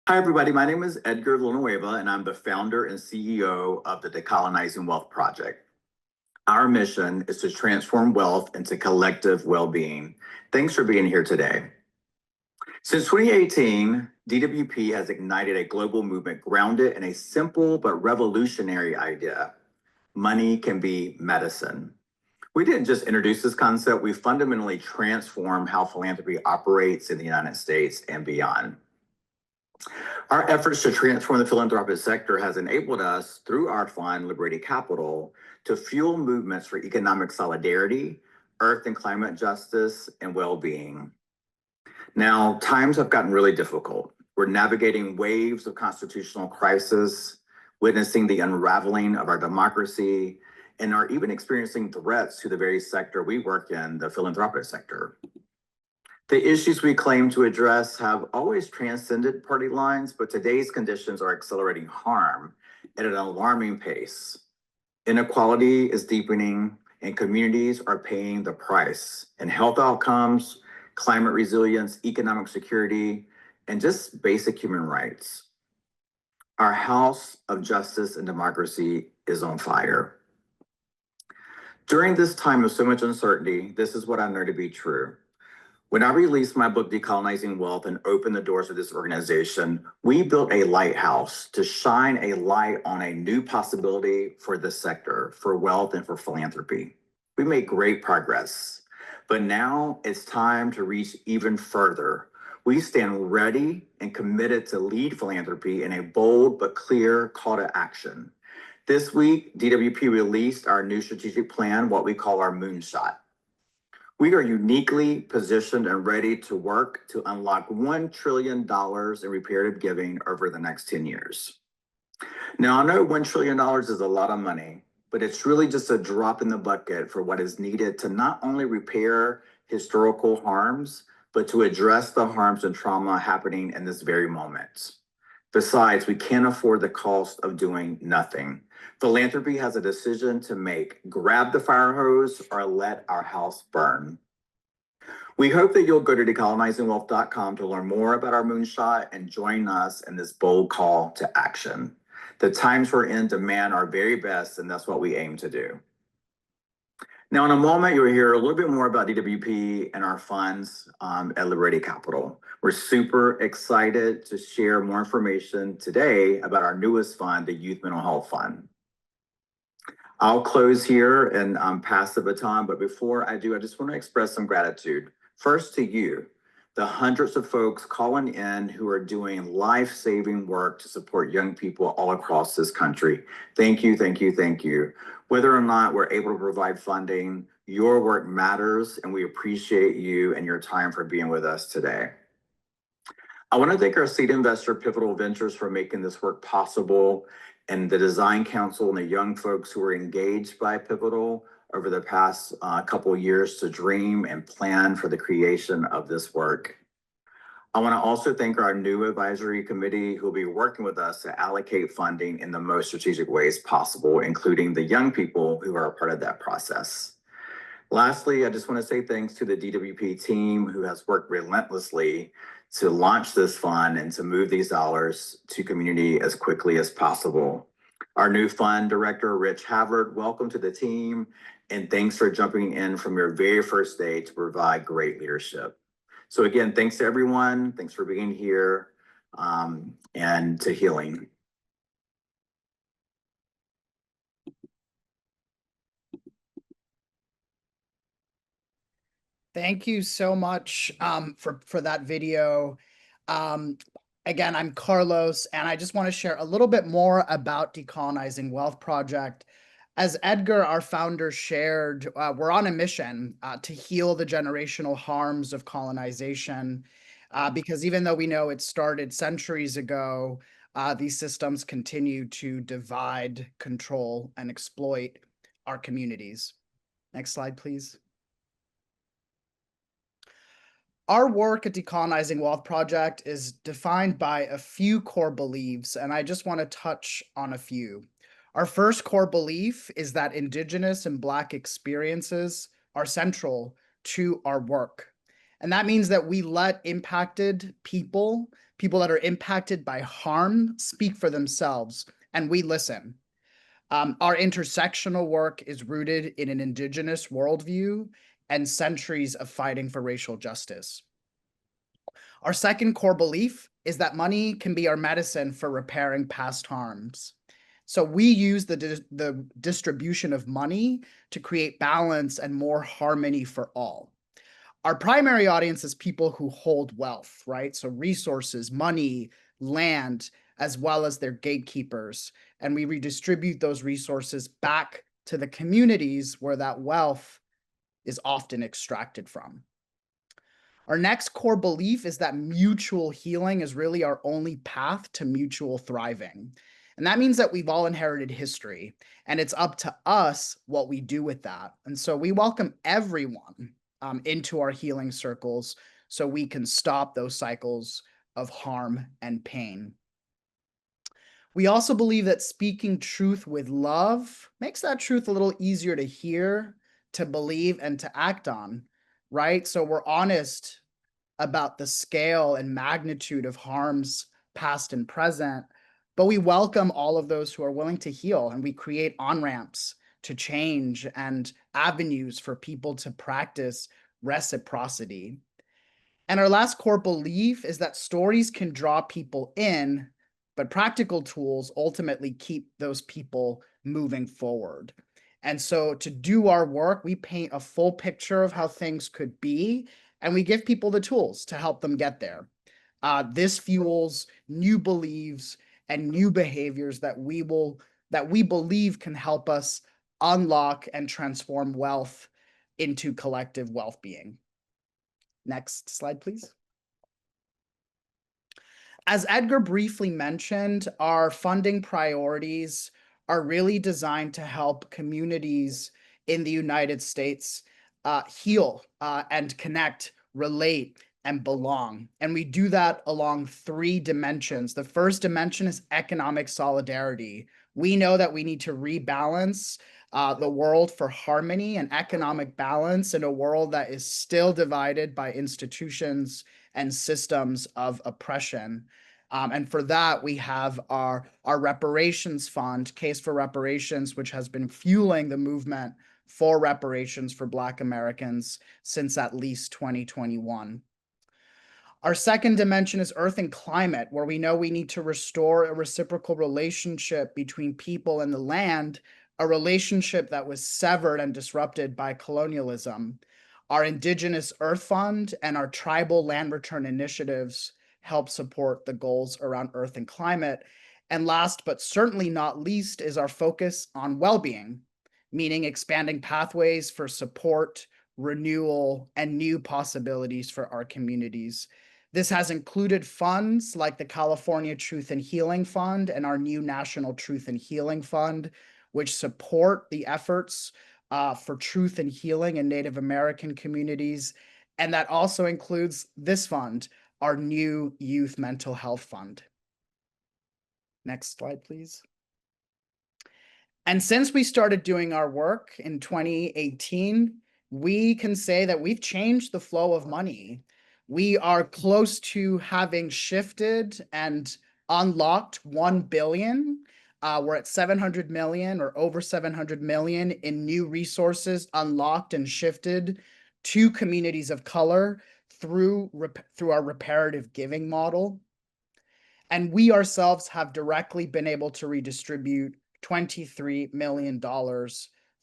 Hi, everybody. My name is Edgar Villanueva, and I'm the founder and CEO of the Decolonizing Wealth Project. Our mission is to transform wealth into collective well-being. Thanks for being here today. Since 2018, DWP has ignited a global movement grounded in a simple but revolutionary idea: money can be medicine. We didn't just introduce this concept, we fundamentally transformed how philanthropy operates in the United States and beyond. Our efforts to transform the philanthropic sector has enabled us, through our fund, Liberated Capital, to fuel movements for economic solidarity, earth and climate justice, and well-being. Now, times have gotten really difficult. We're navigating waves of constitutional crisis, witnessing the unraveling of our democracy, and are even experiencing threats to the very sector we work in, the philanthropic sector. The issues we claim to address have always transcended party lines, but today's conditions are accelerating harm at an alarming pace. Inequality is deepening, and communities are paying the price in health outcomes, climate resilience, economic security, and just basic human rights. Our house of justice and democracy is on fire. During this time of so much uncertainty, this is what I know to be true. When I released my book, Decolonizing Wealth, and opened the doors of this organization, we built a lighthouse to shine a light on a new possibility for this sector, for wealth and for philanthropy. We made great progress, but now it's time to reach even further. We stand ready and committed to lead philanthropy in a bold but clear call to action. This week, DWP released our new strategic plan, what we call our moonshot. We are uniquely positioned and ready to work to unlock $1 trillion in reparative giving over the next 10 years. Now, I know $1 trillion is a lot of money, but it's really just a drop in the bucket for what is needed to not only repair historical harms, but to address the harms and trauma happening in this very moment. Besides, we can't afford the cost of doing nothing. Philanthropy has a decision to make: grab the fire hose or let our house burn. We hope that you'll go to decolonizingwealth.com to learn more about our moonshot and join us in this bold call to action. The times we're in demand our very best, and that's what we aim to do. Now, in a moment, you'll hear a little bit more about DWP and our funds at Liberated Capital. We're super excited to share more information today about our newest fund, the Youth Mental Health Fund. I'll close here and pass the baton, but before I do, I just want to express some gratitude. First to you, the hundreds of folks calling in who are doing life-saving work to support young people all across this country. Thank you, thank you, thank you. Whether or not we're able to provide funding, your work matters, and we appreciate you and your time for being with us today. I want to thank our seed investor, Pivotal Ventures, for making this work possible, and the Design Council and the young folks who were engaged by Pivotal over the past couple of years to dream and plan for the creation of this work. I want to also thank our new advisory committee who will be working with us to allocate funding in the most strategic ways possible, including the young people who are a part of that process. Lastly, I just want to say thanks to the DWP team who has worked relentlessly to launch this fund and to move these dollars to community as quickly as possible. Our new fund director, Rich Havard, welcome to the team, and thanks for jumping in from your very first day to provide great leadership. So again, thanks to everyone. Thanks for being here, and to Healing. Thank you so much for that video. Again, I'm Carlos, and I just want to share a little bit more about Decolonizing Wealth Project. As Edgar, our founder, shared, we're on a mission to heal the generational harms of colonization, because even though we know it started centuries ago, these systems continue to divide, control, and exploit our communities. Next slide, please. Our work at Decolonizing Wealth Project is defined by a few core beliefs, and I just want to touch on a few. Our first core belief is that Indigenous and Black experiences are central to our work. And that means that we let impacted people, people that are impacted by harm, speak for themselves, and we listen. Our intersectional work is rooted in an indigenous worldview and centuries of fighting for racial justice. Our second core belief is that money can be our medicine for repairing past harms. So we use the distribution of money to create balance and more harmony for all. Our primary audience is people who hold wealth, right? So resources, money, land, as well as their gatekeepers. And we redistribute those resources back to the communities where that wealth is often extracted from. Our next core belief is that mutual healing is really our only path to mutual thriving. And that means that we've all inherited history, and it's up to us what we do with that. And so we welcome everyone into our healing circles so we can stop those cycles of harm and pain. We also believe that speaking truth with love makes that truth a little easier to hear, to believe, and to act on, right? So we're honest about the scale and magnitude of harms past and present, but we welcome all of those who are willing to heal, and we create on-ramps to change and avenues for people to practice reciprocity. And our last core belief is that stories can draw people in, but practical tools ultimately keep those people moving forward. And so to do our work, we paint a full picture of how things could be, and we give people the tools to help them get there. This fuels new beliefs and new behaviors that we believe can help us unlock and transform wealth into collective wealth being. Next slide, please. As Edgar briefly mentioned, our funding priorities are really designed to help communities in the United States heal and connect, relate, and belong. And we do that along 3 dimensions. The first dimension is economic solidarity. We know that we need to rebalance the world for harmony and economic balance in a world that is still divided by institutions and systems of oppression. And for that, we have our reparations fund, Case for Reparations, which has been fueling the movement for reparations for Black Americans since at least 2021. Our second dimension is earth and climate, where we know we need to restore a reciprocal relationship between people and the land, a relationship that was severed and disrupted by colonialism. Our Indigenous Earth Fund and our tribal land return initiatives help support the goals around earth and climate. And last but certainly not least is our focus on well-being, meaning expanding pathways for support, renewal, and new possibilities for our communities. This has included funds like the California Truth and Healing Fund and our new National Truth and Healing Fund, which support the efforts for truth and healing in Native American communities. And that also includes this fund, our new Youth Mental Health Fund. Next slide, please. And since we started doing our work in 2018, we can say that we've changed the flow of money. We are close to having shifted and unlocked 1 billion. We're at 700 million or over 700 million in new resources unlocked and shifted to communities of color through our reparative giving model. And we ourselves have directly been able to redistribute $23 million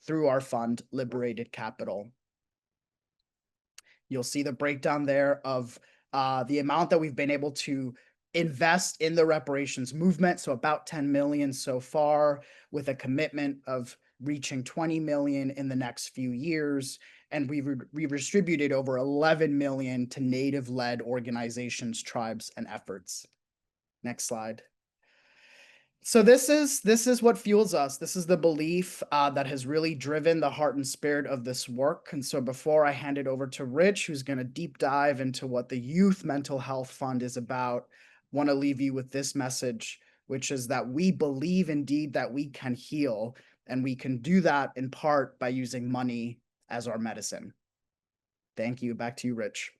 through our fund, Liberated Capital. You'll see the breakdown there of the amount that we've been able to invest in the reparations movement. So about 10 million so far, with a commitment of reaching 20 million in the next few years. And we've redistributed over 11 million to Native-led organizations, tribes, and efforts. Next slide. So this is what fuels us. This is the belief that has really driven the heart and spirit of this work. And so before I hand it over to Rich, who's going to deep dive into what the Youth Mental Health Fund is about, I want to leave you with this message, which is that we believe indeed that we can heal, and we can do that in part by using money as our medicine. Thank you. Back to you, Rich.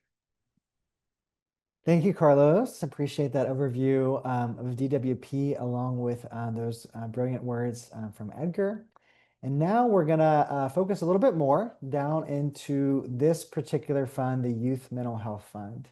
Thank you, Carlos. Appreciate that overview of DWP along with those brilliant words from Edgar. And now we're going to focus a little bit more down into this particular fund, the Youth Mental Health Fund.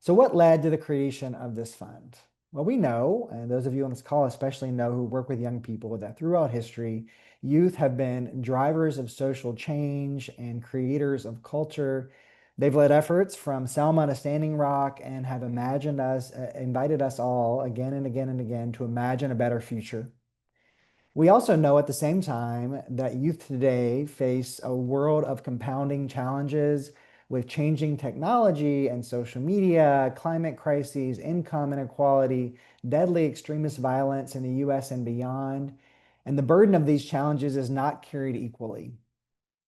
So what led to the creation of this fund? Well, we know, and those of you on this call especially know who work with young people, that throughout history, youth have been drivers of social change and creators of culture. They've led efforts from Selma to Standing Rock and have invited us all again and again and again to imagine a better future. We also know at the same time that youth today face a world of compounding challenges with changing technology and social media, climate crises, income inequality, deadly extremist violence in the US and beyond. And the burden of these challenges is not carried equally.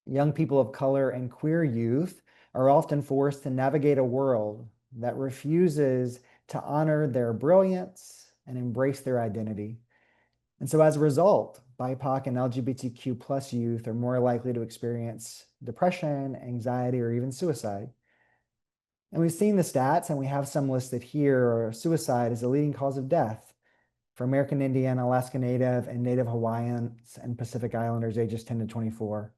Young people of color and queer youth are often forced to navigate a world that refuses to honor their brilliance and embrace their identity. And so as a result, BIPOC and LGBTQ plus youth are more likely to experience depression, anxiety, or even suicide. And we've seen the stats, and we have some listed here. Suicide is the leading cause of death for American Indian, Alaska Native, and Native Hawaiians and Pacific Islanders ages 10 to 24.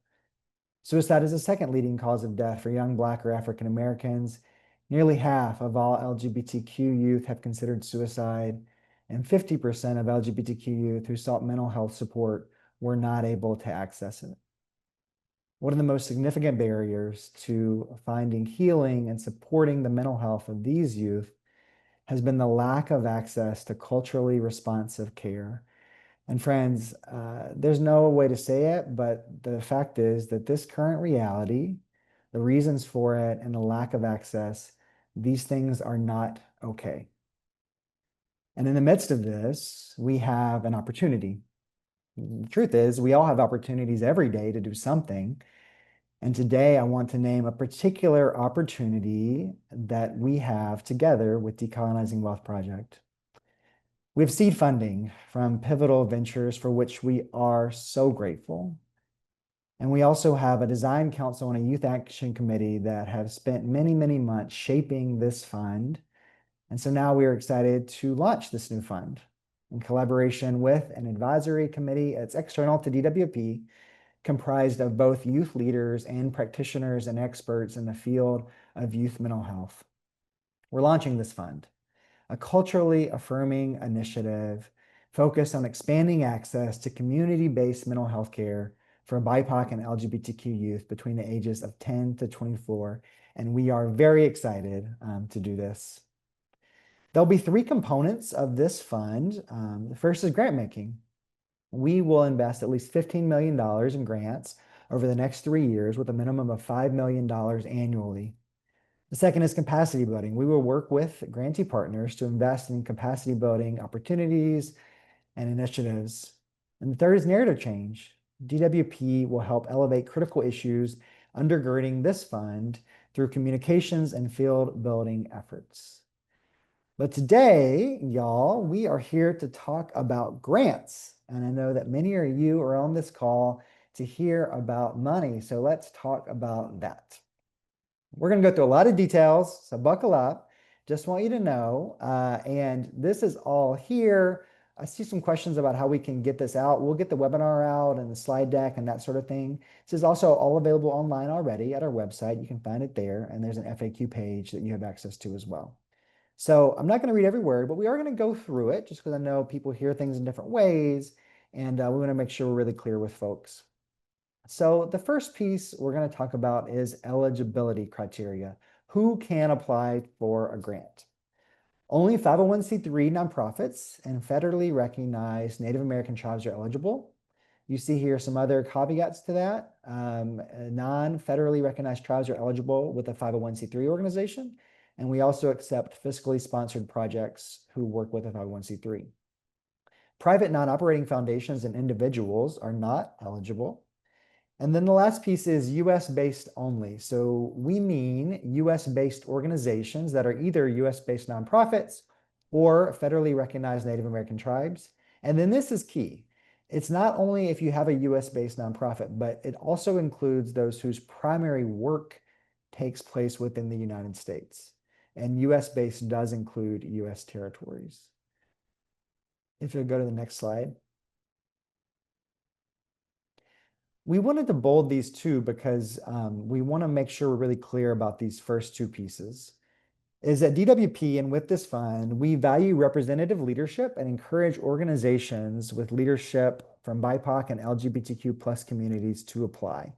Suicide is the second leading cause of death for young Black or African Americans. Nearly half of all LGBTQ youth have considered suicide, and 50% of LGBTQ youth who sought mental health support were not able to access it. One of the most significant barriers to finding healing and supporting the mental health of these youth has been the lack of access to culturally responsive care. And friends, there's no way to say it, but the fact is that this current reality, the reasons for it, and the lack of access, these things are not okay. And in the midst of this, we have an opportunity. The truth is, we all have opportunities every day to do something. And today I want to name a particular opportunity that we have together with Decolonizing Wealth Project. We have seed funding from Pivotal Ventures, for which we are so grateful. And we also have a design council and a youth action committee that have spent many, many months shaping this fund. And so now we are excited to launch this new fund in collaboration with an advisory committee. It's external to DWP, comprised of both youth leaders and practitioners and experts in the field of youth mental health. We're launching this fund, a culturally affirming initiative focused on expanding access to community-based mental health care for BIPOC and LGBTQ youth between the ages of 10 to 24. And we are very excited to do this. There'll be three components of this fund. The first is grant making. We will invest at least $15 million in grants over the next 3 years with a minimum of $5 million annually. The second is capacity building. We will work with grantee partners to invest in capacity building opportunities and initiatives. And the third is narrative change. DWP will help elevate critical issues undergirding this fund through communications and field building efforts. But today, y'all, we are here to talk about grants. And I know that many of you are on this call to hear about money. So let's talk about that. We're going to go through a lot of details, so buckle up. Just want you to know, and this is all here. I see some questions about how we can get this out. We'll get the webinar out and the slide deck and that sort of thing. This is also all available online already at our website. You can find it there, and there's an FAQ page that you have access to as well. So I'm not going to read every word, but we are going to go through it just because I know people hear things in different ways, and we want to make sure we're really clear with folks. So the first piece we're going to talk about is eligibility criteria. Who can apply for a grant? Only 501c3 nonprofits and federally recognized Native American tribes are eligible. You see here some other caveats to that. Non-federally recognized tribes are eligible with a 501c3 organization, and we also accept fiscally sponsored projects who work with a 501c3. Private non-operating foundations and individuals are not eligible. And then the last piece is US-based only. So we mean US-based organizations that are either US-based nonprofits or federally recognized Native American tribes. And then this is key. It's not only if you have a US-based nonprofit, but it also includes those whose primary work takes place within the United States. and US-based does include US territories. If you'll go to the next slide. We wanted to bold these two because we want to make sure we're really clear about these first two pieces. Is that DWP and with this fund, we value representative leadership and encourage organizations with leadership from BIPOC and LGBTQ plus communities to apply.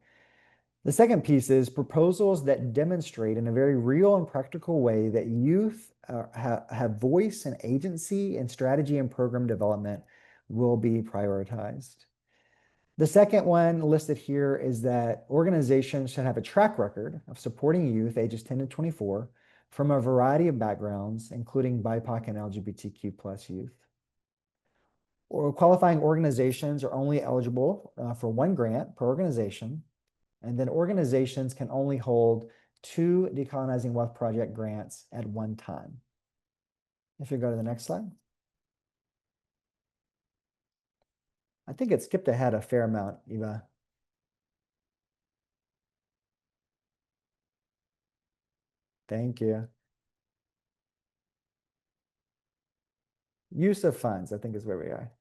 The second piece is proposals that demonstrate in a very real and practical way that youth have voice and agency in strategy and program development will be prioritized. The second one listed here is that organizations should have a track record of supporting youth ages 10 to 24 from a variety of backgrounds, including BIPOC and LGBTQ plus youth. Or qualifying organizations are only eligible for one grant per organization, and then organizations can only hold 2 Decolonizing Wealth Project grants at one time. If you go to the next slide. I think it skipped ahead a fair amount, Eva. Thank you. Use of funds, I think is where we are.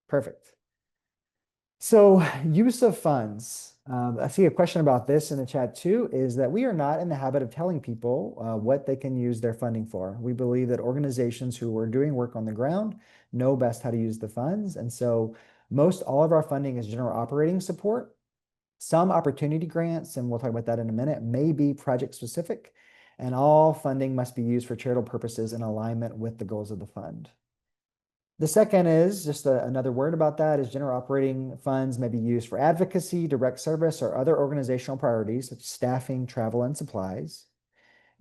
Perfect. So use of funds. I see a question about this in the chat too, is that we are not in the habit of telling people what they can use their funding for. We believe that organizations who are doing work on the ground know best how to use the funds. And so most all of our funding is general operating support. Some opportunity grants, and we'll talk about that in a minute, may be project specific, and all funding must be used for charitable purposes in alignment with the goals of the fund. The second is just another word about that is general operating funds may be used for advocacy, direct service, or other organizational priorities such as staffing, travel, and supplies.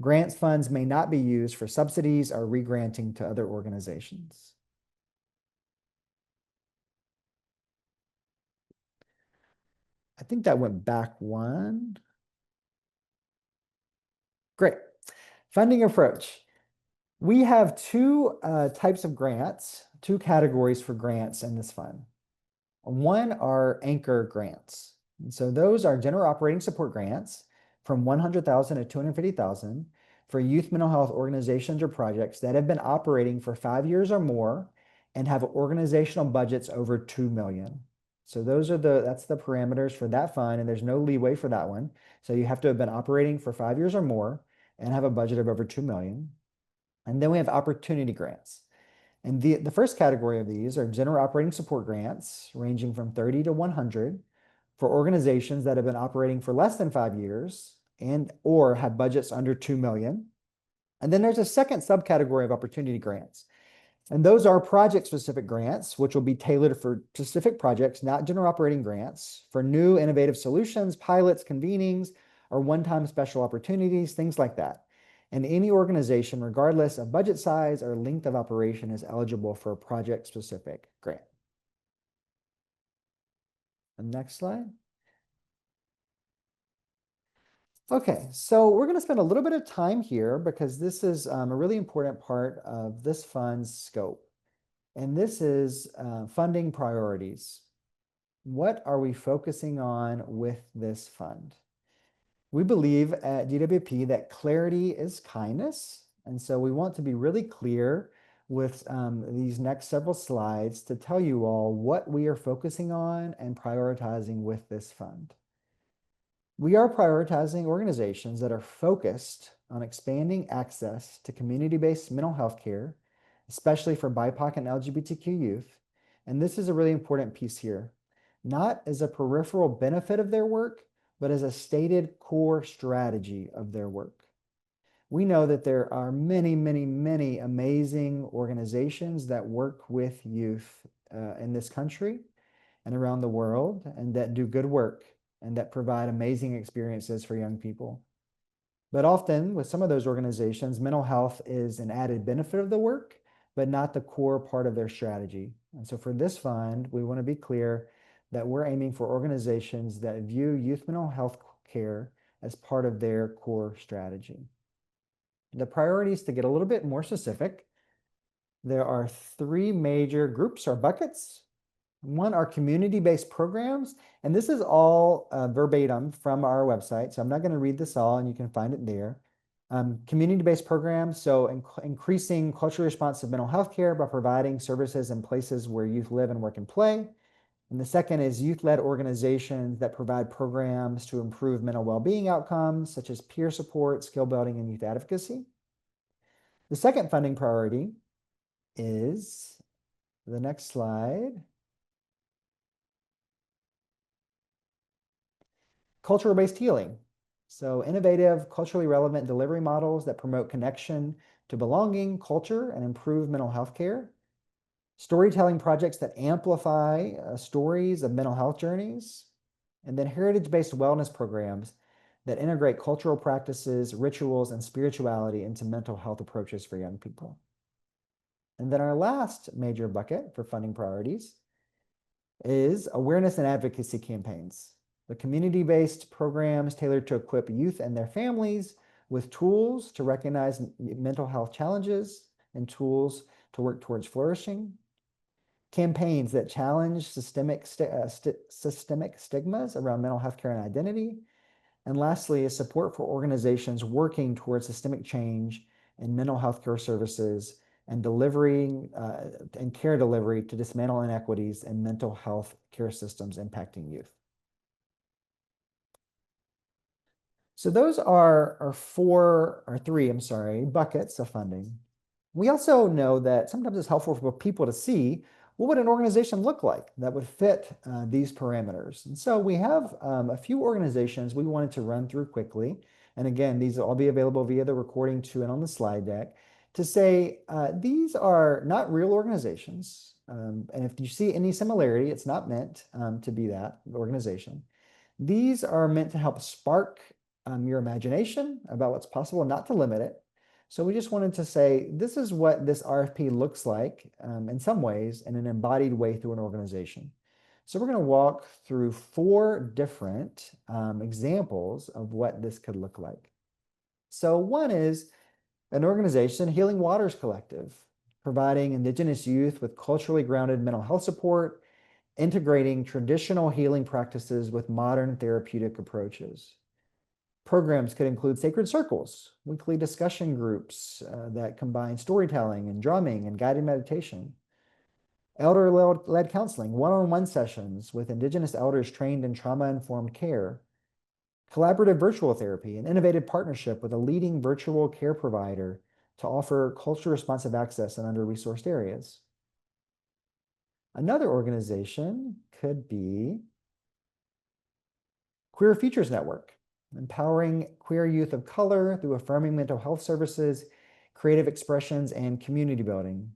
Grants funds may not be used for subsidies or regranting to other organizations. I think that went back one. Great. Funding approach. We have two types of grants, two categories for grants in this fund. One are anchor grants. And so those are general operating support grants from $100,000 to $250,000 for youth mental health organizations or projects that have been operating for 5 years or more and have organizational budgets over $2 million. So those are that's the parameters for that fund, and there's no leeway for that one. So you have to have been operating for 5 years or more and have a budget of over $2 million. And then we have opportunity grants. And the first category of these are general operating support grants ranging from 30 to 100 for organizations that have been operating for less than 5 years and or have budgets under 2 million. And then there's a second subcategory of opportunity grants. And those are project-specific grants, which will be tailored for specific projects, not general operating grants, for new innovative solutions, pilots, convenings, or one-time special opportunities, things like that. And any organization, regardless of budget size or length of operation, is eligible for a project-specific grant. The next slide. Okay, so we're going to spend a little bit of time here because this is a really important part of this fund's scope. And this is funding priorities. What are we focusing on with this fund? We believe at DWP that clarity is kindness. And so we want to be really clear with these next several slides to tell you all what we are focusing on and prioritizing with this fund. We are prioritizing organizations that are focused on expanding access to community-based mental health care, especially for BIPOC and LGBTQ youth. And this is a really important piece here, not as a peripheral benefit of their work, but as a stated core strategy of their work. We know that there are many, many, many amazing organizations that work with youth in this country and around the world, and that do good work and that provide amazing experiences for young people. But often with some of those organizations, mental health is an added benefit of the work, but not the core part of their strategy. And so for this fund, we want to be clear that we're aiming for organizations that view youth mental health care as part of their core strategy. The priorities, to get a little bit more specific, there are 3 major groups or buckets. One are community-based programs, and this is all verbatim from our website, so I'm not going to read this all, and you can find it there. Community-based programs, so increasing culturally responsive mental health care by providing services in places where youth live and work and play. And the second is youth-led organizations that provide programs to improve mental well-being outcomes, such as peer support, skill building, and youth advocacy. The second funding priority is the next slide. Cultural-based healing. So innovative, culturally relevant delivery models that promote connection to belonging, culture, and improve mental health care. Storytelling projects that amplify stories of mental health journeys. And then heritage-based wellness programs that integrate cultural practices, rituals, and spirituality into mental health approaches for young people. And then our last major bucket for funding priorities is awareness and advocacy campaigns. The community-based programs tailored to equip youth and their families with tools to recognize mental health challenges and tools to work towards flourishing. Campaigns that challenge systemic stigmas around mental health care and identity. And lastly, is support for organizations working towards systemic change in mental health care services and delivering and care delivery to dismantle inequities in mental health care systems impacting youth. So those are our three buckets of funding. We also know that sometimes it's helpful for people to see what would an organization look like that would fit these parameters. And so we have a few organizations we wanted to run through quickly. And again, these will all be available via the recording too and on the slide deck to say these are not real organizations. And if you see any similarity, it's not meant to be that organization. These are meant to help spark your imagination about what's possible and not to limit it. So we just wanted to say, this is what this RFP looks like in some ways in an embodied way through an organization. So we're going to walk through 4 different examples of what this could look like. So one is an organization, Healing Waters Collective, providing Indigenous youth with culturally grounded mental health support, integrating traditional healing practices with modern therapeutic approaches. Programs could include sacred circles, weekly discussion groups that combine storytelling and drumming and guided meditation. Elder-led counseling, one-on-one sessions with Indigenous elders trained in trauma-informed care. Collaborative virtual therapy, an innovative partnership with a leading virtual care provider to offer culture responsive access in under-resourced areas. Another organization could be Queer Futures Network, empowering queer youth of color through affirming mental health services, creative expressions, and community building.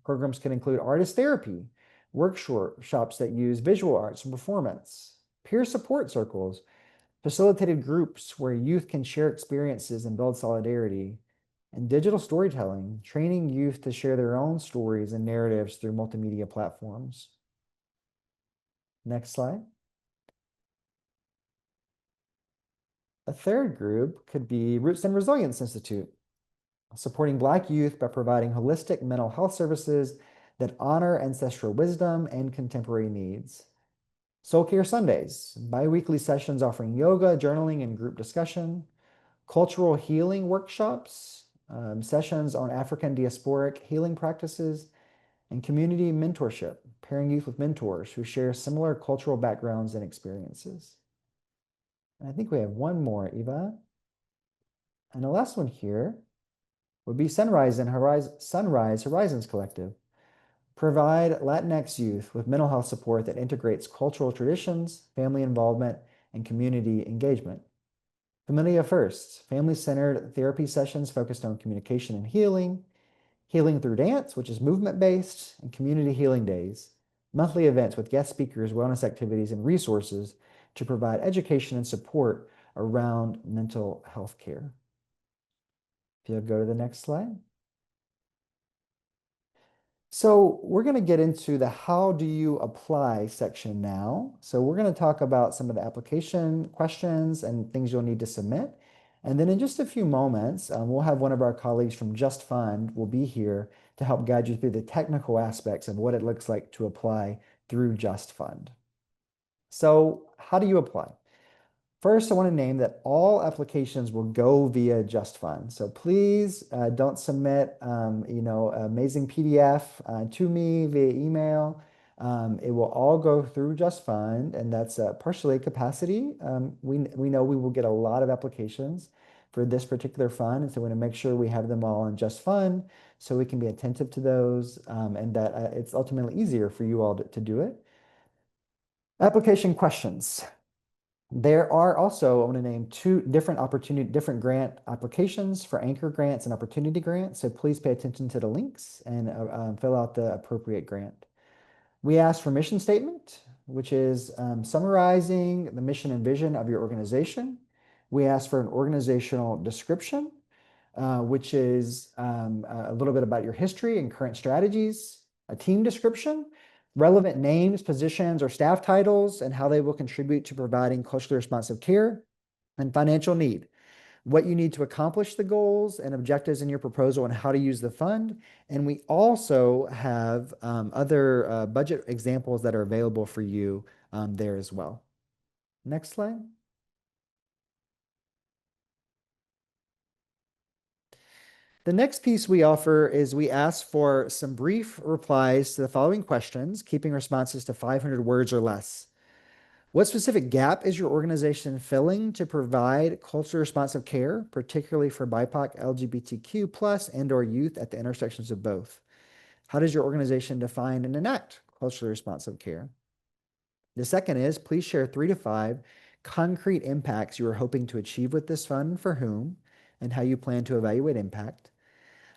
Programs can include artist therapy, workshops that use visual arts and performance, peer support circles, facilitated groups where youth can share experiences and build solidarity, and digital storytelling, training youth to share their own stories and narratives through multimedia platforms. Next slide. A third group could be Roots and Resilience Institute, supporting Black youth by providing holistic mental health services that honor ancestral wisdom and contemporary needs. Soul Care Sundays, bi-weekly sessions offering yoga, journaling, and group discussion. Cultural healing workshops, sessions on African diasporic healing practices, and community mentorship, pairing youth with mentors who share similar cultural backgrounds and experiences. And I think we have one more, Eva. And the last one here would be Sunrise Horizons Collective. Provide Latinx youth with mental health support that integrates cultural traditions, family involvement, and community engagement. Familia First, family-centered therapy sessions focused on communication and healing. Healing Through Dance, which is movement-based, and community healing days. Monthly events with guest speakers, wellness activities, and resources to provide education and support around mental health care. If you'll go to the next slide. So we're going to get into the how do you apply section now. So we're going to talk about some of the application questions and things you'll need to submit. And then in just a few moments, we'll have one of our colleagues from Just Fund will be here to help guide you through the technical aspects of what it looks like to apply through Just Fund. So how do you apply? First, I want to name that all applications will go via Just Fund. So please don't submit, amazing PDF to me via email. It will all go through Just Fund, and that's partially capacity. We know we will get a lot of applications for this particular fund, and so we want to make sure we have them all in Just Fund so we can be attentive to those, and that it's ultimately easier for you all to do it. Application questions. There are also, I want to name two different grant applications for anchor grants and opportunity grants. So please pay attention to the links and fill out the appropriate grant. We ask for mission statement, which is summarizing the mission and vision of your organization. We ask for an organizational description, which is a little bit about your history and current strategies, a team description, relevant names, positions, or staff titles, and how they will contribute to providing culturally responsive care, and financial need, what you need to accomplish the goals and objectives in your proposal, and how to use the fund. And we also have other budget examples that are available for you there as well. Next slide. The next piece we offer is we ask for some brief replies to the following questions, keeping responses to 500 words or less. What specific gap is your organization filling to provide culturally responsive care, particularly for BIPOC, LGBTQ+, and/or youth at the intersections of both? How does your organization define and enact culturally responsive care? The second is, please share 3 to 5 concrete impacts you are hoping to achieve with this fund, for whom, and how you plan to evaluate impact.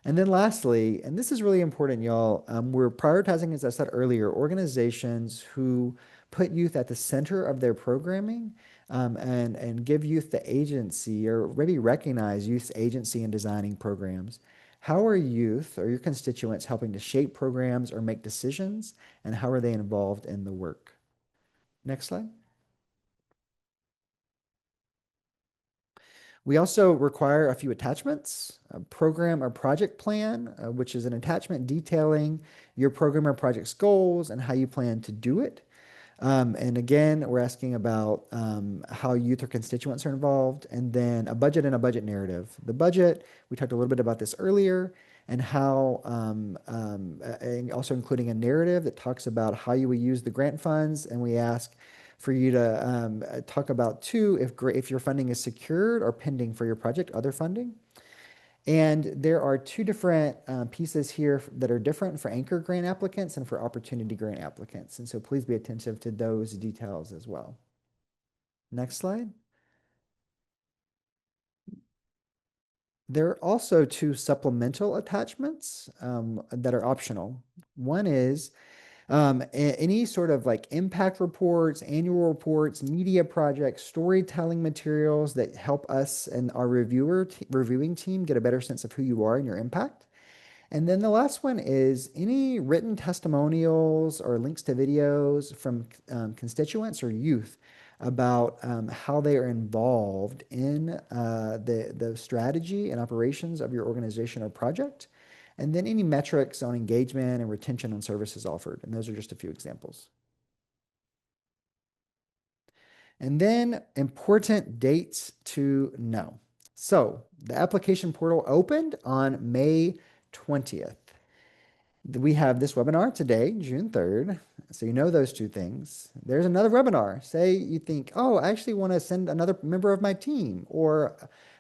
And then lastly, and this is really important, y'all, we're prioritizing, as I said earlier, organizations who put youth at the center of their programming, and give youth the agency, or maybe recognize youth's agency in designing programs. How are youth or your constituents helping to shape programs or make decisions, and how are they involved in the work? Next slide. We also require a few attachments, a program or project plan, which is an attachment detailing your program or project's goals and how you plan to do it. And again, we're asking about how youth or constituents are involved, and then a budget and a budget narrative. The budget, we talked a little bit about this earlier, and how, and also including a narrative that talks about how you will use the grant funds, and we ask for you to talk about too, if your funding is secured or pending for your project, other funding. And there are 2 different pieces here that are different for anchor grant applicants and for opportunity grant applicants. And so please be attentive to those details as well. Next slide. There are also 2 supplemental attachments that are optional. One is any sort of like impact reports, annual reports, media projects, storytelling materials that help us and our reviewing team get a better sense of who you are and your impact. And then the last one is any written testimonials or links to videos from constituents or youth about how they are involved in the strategy and operations of your organization or project. And then any metrics on engagement and retention on services offered. And those are just a few examples. And then important dates to know. So the application portal opened on May 20th. We have this webinar today, June 3rd. So you know those 2 things. There's another webinar. Say you think, oh, I actually want to send another member of my team, or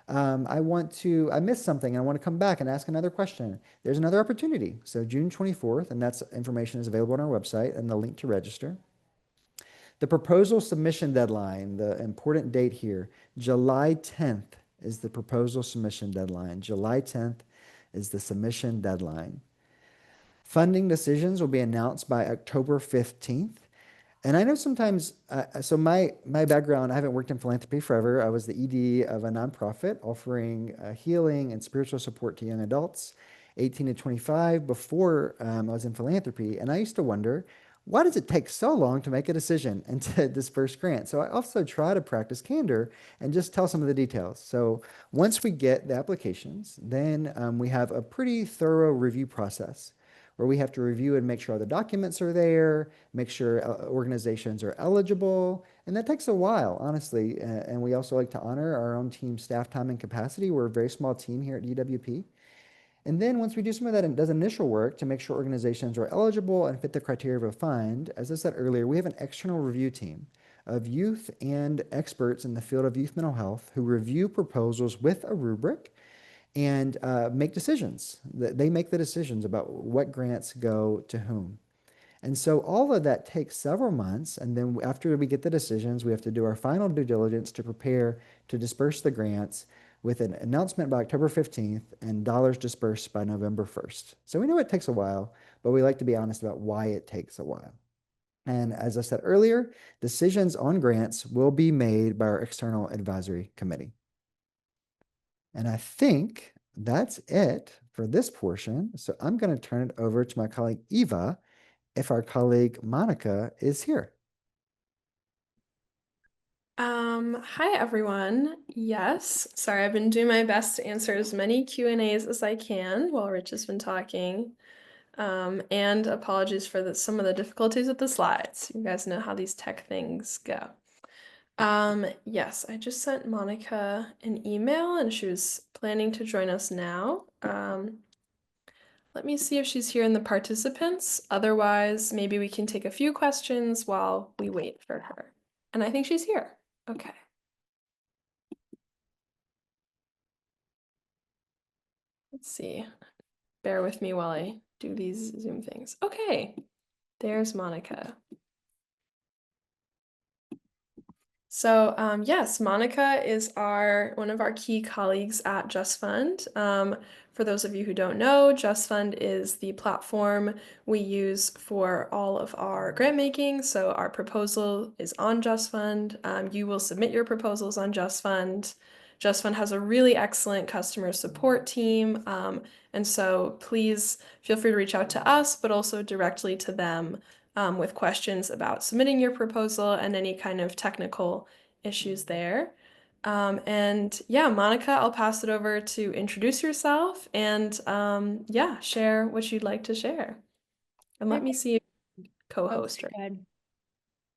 I missed something. I want to come back and ask another question. There's another opportunity. So June 24th, and that's information is available on our website and the link to register. The proposal submission deadline, the important date here, July 10th is the proposal submission deadline. July 10th is the submission deadline. Funding decisions will be announced by October 15th. And I know sometimes, so my background, I haven't worked in philanthropy forever. I was the ED of a nonprofit offering healing and spiritual support to young adults, 18 to 25, before I was in philanthropy. And I used to wonder, why does it take so long to make a decision and to disperse grants? So I also try to practice candor and just tell some of the details. So once we get the applications, then we have a pretty thorough review process where we have to review and make sure all the documents are there, make sure organizations are eligible. And that takes a while, honestly. And we also like to honor our own team staff time and capacity. We're a very small team here at DWP. And then once we do some of that and does initial work to make sure organizations are eligible and fit the criteria of a fund, as I said earlier, we have an external review team of youth and experts in the field of youth mental health who review proposals with a rubric and make decisions. They make the decisions about what grants go to whom. And so all of that takes several months. And then after we get the decisions, we have to do our final due diligence to prepare to disperse the grants with an announcement by October 15th and dollars dispersed by November 1st. So we know it takes a while, but we like to be honest about why it takes a while. And as I said earlier, decisions on grants will be made by our external advisory committee. And I think that's it for this portion. So I'm going to turn it over to my colleague Eva, if our colleague Monica is here. Hi everyone. Yes, sorry, I've been doing my best to answer as many Q&As as I can while Rich has been talking. And apologies for some of the difficulties with the slides. You guys know how these tech things go. Yes, I just sent Monica an email and she was planning to join us now. Let me see if she's here in the participants. Otherwise, maybe we can take a few questions while we wait for her. And I think she's here. Okay. Let's see. Bear with me while I do these Zoom things. Okay, there's Monica. So yes, Monica is one of our key colleagues at Just Fund. For those of you who don't know, Just Fund is the platform we use for all of our grant making. So our proposal is on Just Fund. You will submit your proposals on Just Fund. Just Fund has a really excellent customer support team. And so please feel free to reach out to us, but also directly to them with questions about submitting your proposal and any kind of technical issues there. And yeah, Monica, I'll pass it over to introduce yourself and yeah, share what you'd like to share. And let me see if co-host. Good.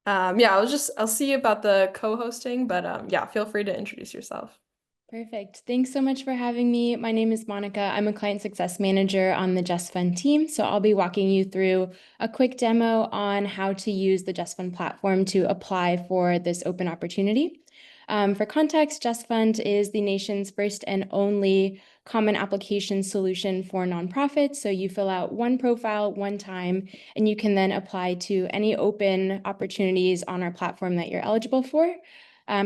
Yeah, I'll see about the co-hosting, but yeah, feel free to introduce yourself. Perfect. Thanks so much for having me. My name is Monica. I'm a client success manager on the Just Fund team. So I'll be walking you through a quick demo on how to use the Just Fund platform to apply for this open opportunity. For context, Just Fund is the nation's first and only common application solution for nonprofits. So you fill out one profile one time, and you can then apply to any open opportunities on our platform that you're eligible for.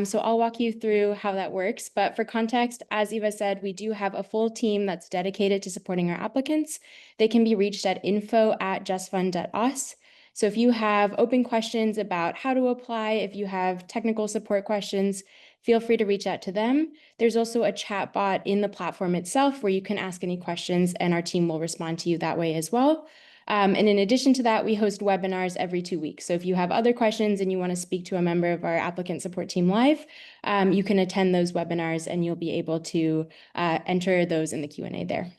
So I'll walk you through how that works. But for context, as Eva said, we do have a full team that's dedicated to supporting our applicants. They can be reached at info@justfund.us. So if you have open questions about how to apply, if you have technical support questions, feel free to reach out to them. There's also a chat bot in the platform itself where you can ask any questions and our team will respond to you that way as well. And in addition to that, we host webinars every 2 weeks. So if you have other questions and you want to speak to a member of our applicant support team live, you can attend those webinars and you'll be able to enter those in the Q&A there.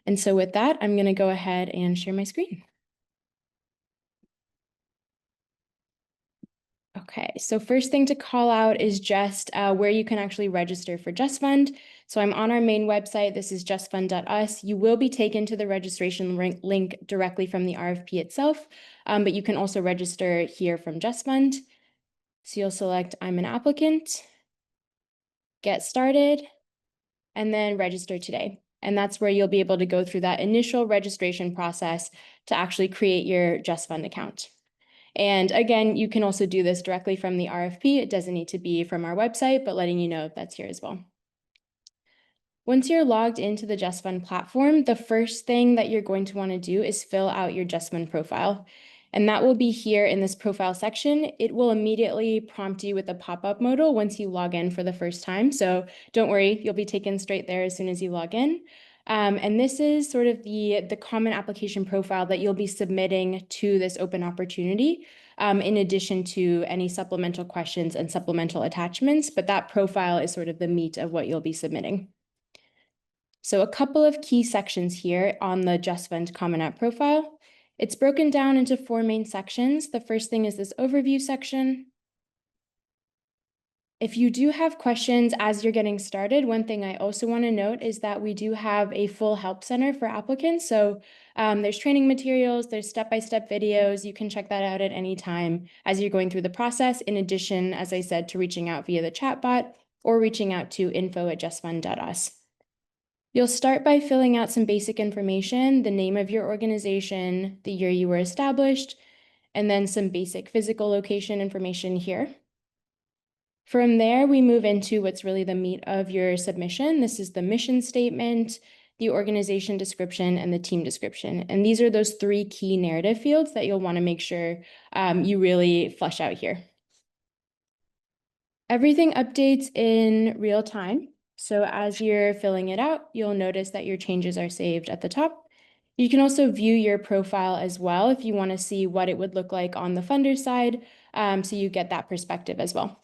And so with that, I'm going to go ahead and share my screen. Okay, so first thing to call out is just where you can actually register for Just Fund. So I'm on our main website. This is justfund.us. You will be taken to the registration link directly from the RFP itself, but you can also register here from Just Fund. So you'll select I'm an applicant, get started, and then register today. And that's where you'll be able to go through that initial registration process to actually create your Just Fund account. And again, you can also do this directly from the RFP. It doesn't need to be from our website, but letting you know that's here as well. Once you're logged into the Just Fund platform, the first thing that you're going to want to do is fill out your Just Fund profile. And that will be here in this profile section. It will immediately prompt you with a pop-up modal once you log in for the first time. So don't worry, you'll be taken straight there as soon as you log in. And this is sort of the common application profile that you'll be submitting to this open opportunity, in addition to any supplemental questions and supplemental attachments. But that profile is sort of the meat of what you'll be submitting. So a couple of key sections here on the Just Fund Common App profile. It's broken down into 4 main sections. The first thing is this overview section. If you do have questions as you're getting started, one thing I also want to note is that we do have a full help center for applicants. So there's training materials, there's step-by-step videos. You can check that out at any time as you're going through the process. In addition, as I said, to reaching out via the chatbot or reaching out to info@justfund.us. You'll start by filling out some basic information, the name of your organization, the year you were established, and then some basic physical location information here. From there, we move into what's really the meat of your submission. This is the mission statement, the organization description, and the team description. And these are those 3 key narrative fields that you'll want to make sure you really flesh out here. Everything updates in real time. So as you're filling it out, you'll notice that your changes are saved at the top. You can also view your profile as well if you want to see what it would look like on the funder side, so you get that perspective as well.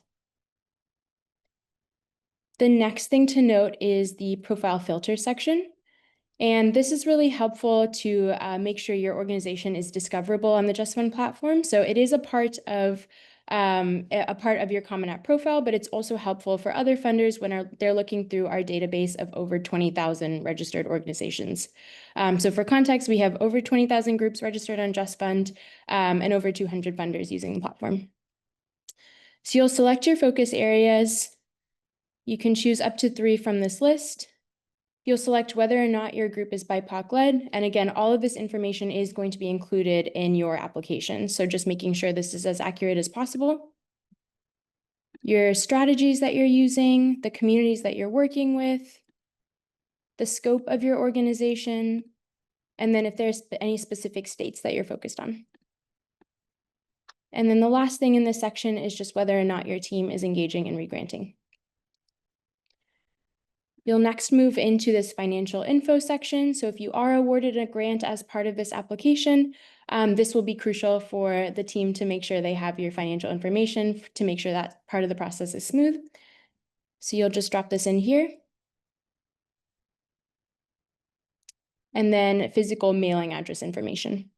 The next thing to note is the profile filter section. And this is really helpful to make sure your organization is discoverable on the Just Fund platform. So it is a part of your Common App profile, but it's also helpful for other funders when they're looking through our database of over 20,000 registered organizations. So for context, we have over 20,000 groups registered on Just Fund and over 200 funders using the platform. So you'll select your focus areas. You can choose up to 3 from this list. You'll select whether or not your group is BIPOC-led. And again, all of this information is going to be included in your application. So just making sure this is as accurate as possible. Your strategies that you're using, the communities that you're working with, the scope of your organization, and then if there's any specific states that you're focused on. And then the last thing in this section is just whether or not your team is engaging in regranting. You'll next move into this financial info section. So if you are awarded a grant as part of this application, this will be crucial for the team to make sure they have your financial information to make sure that part of the process is smooth. So you'll just drop this in here. And then physical mailing address information.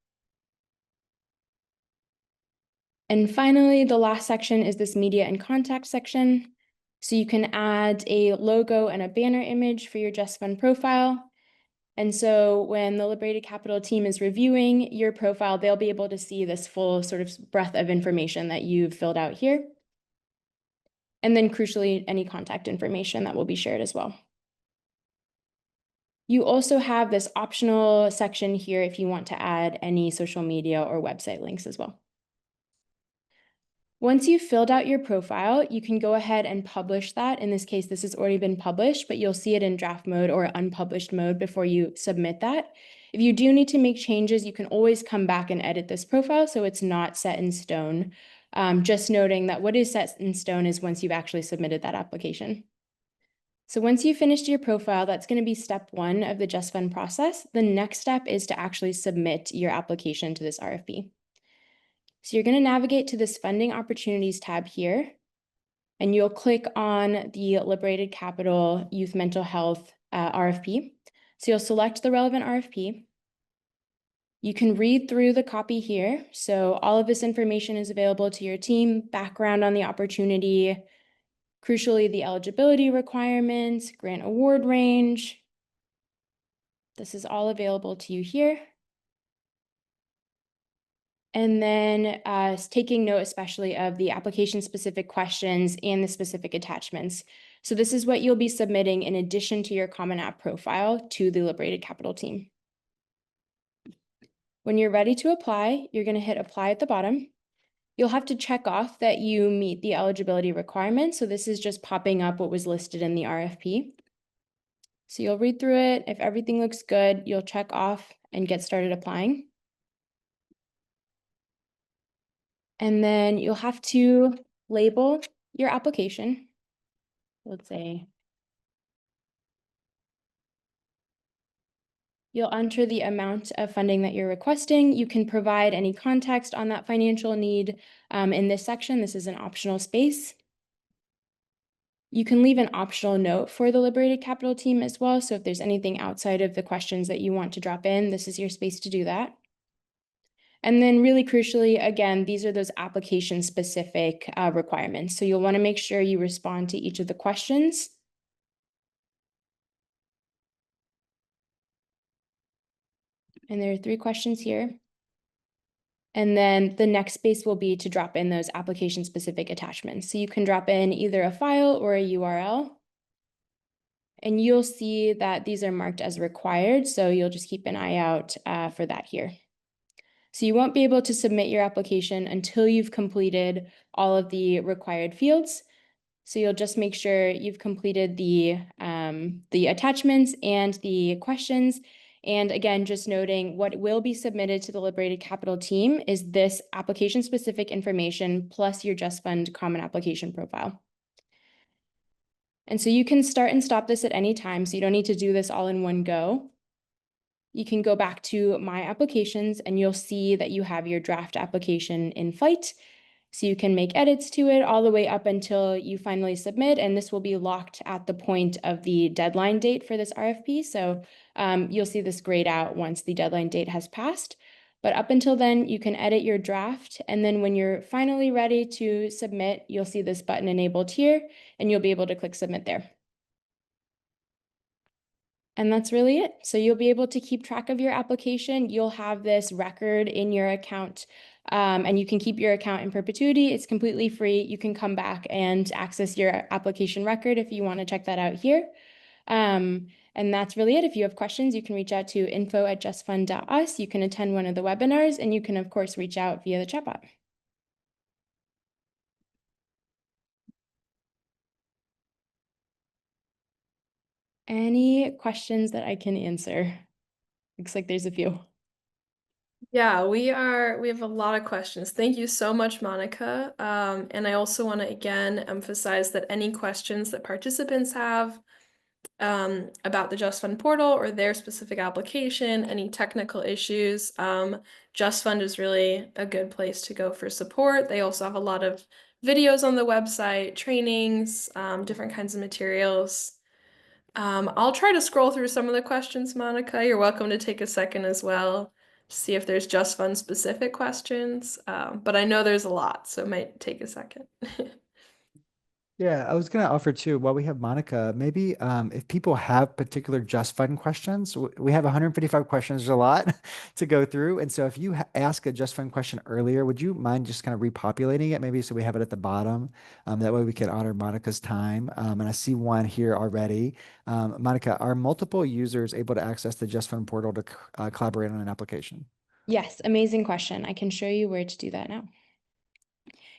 And finally, the last section is this media and contact section. So you can add a logo and a banner image for your Just Fund profile. And so when the Liberated Capital team is reviewing your profile, they'll be able to see this full sort of breadth of information that you've filled out here. And then crucially, any contact information that will be shared as well. You also have this optional section here if you want to add any social media or website links as well. Once you've filled out your profile, you can go ahead and publish that. In this case, this has already been published, but you'll see it in draft mode or unpublished mode before you submit that. If you do need to make changes, you can always come back and edit this profile so it's not set in stone. Just noting that what is set in stone is once you've actually submitted that application. So once you've finished your profile, that's going to be step 1 of the Just Fund process. The next step is to actually submit your application to this RFP. So you're going to navigate to this Funding Opportunities tab here, and you'll click on the Liberated Capital Youth Mental Health RFP. So you'll select the relevant RFP. You can read through the copy here. So all of this information is available to your team, background on the opportunity, crucially the eligibility requirements, grant award range. This is all available to you here. And then taking note especially of the application-specific questions and the specific attachments. So this is what you'll be submitting in addition to your Common App profile to the Liberated Capital team. When you're ready to apply, you're going to hit Apply at the bottom. You'll have to check off that you meet the eligibility requirements. So this is just popping up what was listed in the RFP. So you'll read through it. If everything looks good, you'll check off and get started applying. And then you'll have to label your application. Let's say you'll enter the amount of funding that you're requesting. You can provide any context on that financial need in this section. This is an optional space. You can leave an optional note for the Liberated Capital team as well. So if there's anything outside of the questions that you want to drop in, this is your space to do that. And then really crucially, again, these are those application specific requirements. So you'll want to make sure you respond to each of the questions. And there are 3 questions here. And then the next space will be to drop in those application specific attachments. So you can drop in either a file or a URL. And you'll see that these are marked as required. So you'll just keep an eye out for that here. So you won't be able to submit your application until you've completed all of the required fields. So you'll just make sure you've completed the attachments and the questions. And again, just noting what will be submitted to the Liberated Capital team is this application-specific information plus your Just Fund Common Application profile. And so you can start and stop this at any time, so you don't need to do this all in one go. You can go back to My Applications and you'll see that you have your draft application in flight. So you can make edits to it all the way up until you finally submit, and this will be locked at the point of the deadline date for this RFP. So you'll see this grayed out once the deadline date has passed. But up until then, you can edit your draft, and then when you're finally ready to submit, you'll see this button enabled here, and you'll be able to click Submit there. And that's really it. So you'll be able to keep track of your application. You'll have this record in your account, and you can keep your account in perpetuity. It's completely free. You can come back and access your application record if you want to check that out here. And that's really it. If you have questions, you can reach out to info@justfund.us. You can attend one of the webinars, and you can, of course, reach out via the chatbot. Any questions that I can answer? Looks like there's a few. Yeah, we have a lot of questions. Thank you so much, Monica. And I also want to again emphasize that any questions that participants have about the Just Fund portal or their specific application, any technical issues, Just Fund is really a good place to go for support. They also have a lot of videos on the website, trainings, different kinds of materials. I'll try to scroll through some of the questions, Monica. You're welcome to take a second as well to see if there's Just Fund specific questions. But I know there's a lot, so it might take a second. Yeah, I was going to offer too, while we have Monica, maybe if people have particular Just Fund questions, we have 155 questions, there's a lot to go through. And so if you ask a Just Fund question earlier, would you mind just kind of repopulating it maybe so we have it at the bottom? That way we can honor Monica's time. And I see one here already. Monica, are multiple users able to access the Just Fund portal to collaborate on an application? Yes, amazing question. I can show you where to do that now.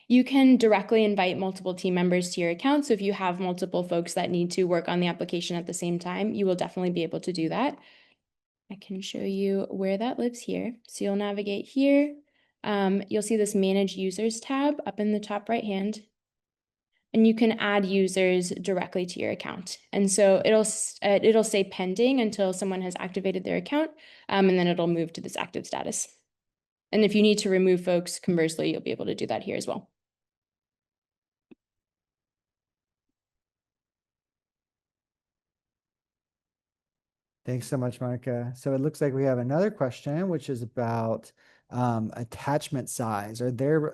You can directly invite multiple team members to your account. So if you have multiple folks that need to work on the application at the same time, you will definitely be able to do that. I can show you where that lives here. So you'll navigate here. You'll see this Manage Users tab up in the top right hand. And you can add users directly to your account. And so it'll say pending until someone has activated their account, and then it'll move to this active status. And if you need to remove folks, conversely, you'll be able to do that here as well. Thanks so much, Monica. So it looks like we have another question, which is about attachment size. Are there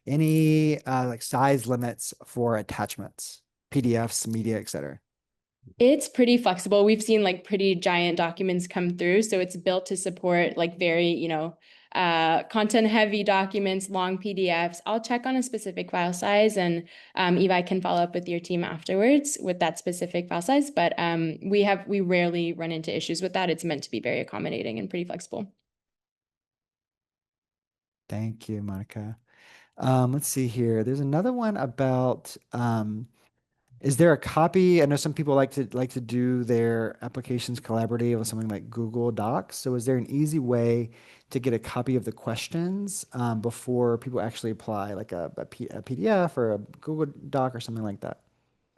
any like size limits for attachments, PDFs, media, et cetera? It's pretty flexible. We've seen like pretty giant documents come through. So it's built to support like very, content heavy documents, long PDFs. I'll check on a specific file size, and Eva can follow up with your team afterwards with that specific file size. But we rarely run into issues with that. It's meant to be very accommodating and pretty flexible. Thank you, Monica. Let's see here. There's another one about is there a copy? I know some people like to do their applications collaborative with something like Google Docs. So is there an easy way to get a copy of the questions before people actually apply, like a PDF or a Google Doc or something like that?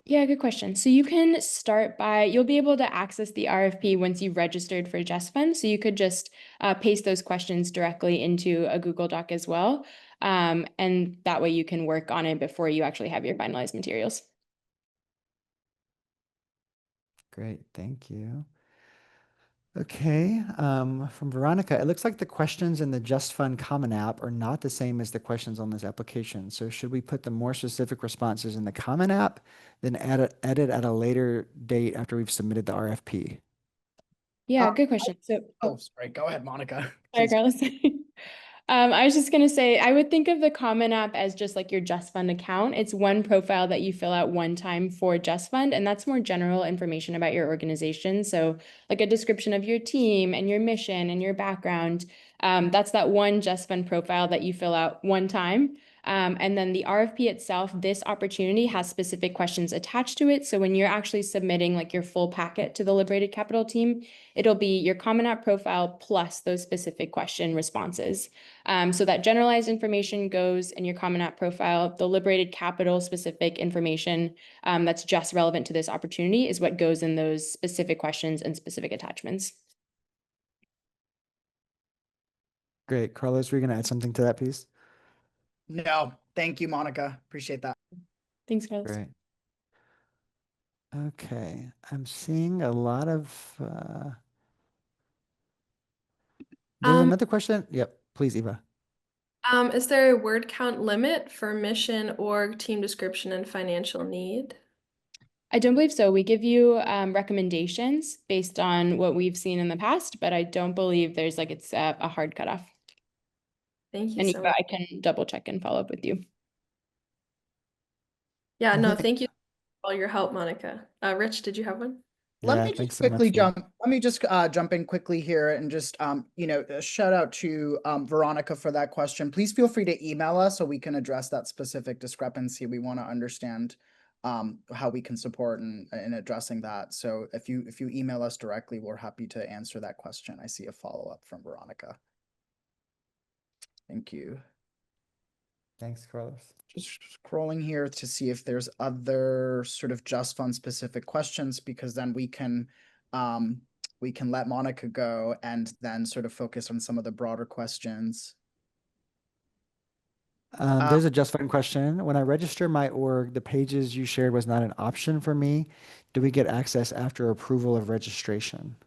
Yeah, good question. So you can start you'll be able to access the RFP once you've registered for Just Fund. So you could just paste those questions directly into a Google Doc as well. And that way you can work on it before you actually have your finalized materials. Great, thank you. Okay, from Veronica, it looks like the questions in the Just Fund Common App are not the same as the questions on this application. So should we put the more specific responses in the Common App, then edit at a later date after we've submitted the RFP? Yeah, Um, good question. So, Oh, sorry. Go ahead, Monica. sorry, Please. Carlos. I was just gonna say, I would think of the Common App as just like your Just Fund account. It's one profile that you fill out one time for Just Fund, and that's more general information about your organization. So like a description of your team and your mission and your background. That's that one Just Fund profile that you fill out one time. And then the RFP itself, this opportunity has specific questions attached to it. So when you're actually submitting like your full packet to the Liberated Capital team, it'll be your Common App profile plus those specific question responses. So that generalized information goes in your Common App profile. The Liberated Capital specific information that's just relevant to this opportunity is what goes in those specific questions and specific attachments. Great, Carlos, were you gonna add something to that piece? No, thank you, Monica. Appreciate that. Thanks, Carlos. Great. Okay, I'm seeing a lot of, there's another question. Yep, please, Eva. Is there a word count limit for mission, org, team description, and financial need? I don't believe so. We give you recommendations based on what we've seen in the past, but I don't believe there's like it's a hard cutoff. Thank you And so Eva, much. I can double check and follow up with you. Yeah, I no, think- thank you for all your help, Monica. Rich, did you have one? Let Yeah, me just thanks so much quickly for- jump in quickly here and just shout out to Veronica for that question. Please feel free to email us so we can address that specific discrepancy. We want to understand how we can support in addressing that. So if you email us directly, we're happy to answer that question. I see a follow-up from Veronica. Thank you. Thanks, Carlos. Just scrolling here to see if there's other sort of Just Fund specific questions, because then we can let Monica go and then sort of focus on some of the broader questions. There's a Just Fund question. When I register my org, the pages you shared was not an option for me. Do we get access after approval of registration?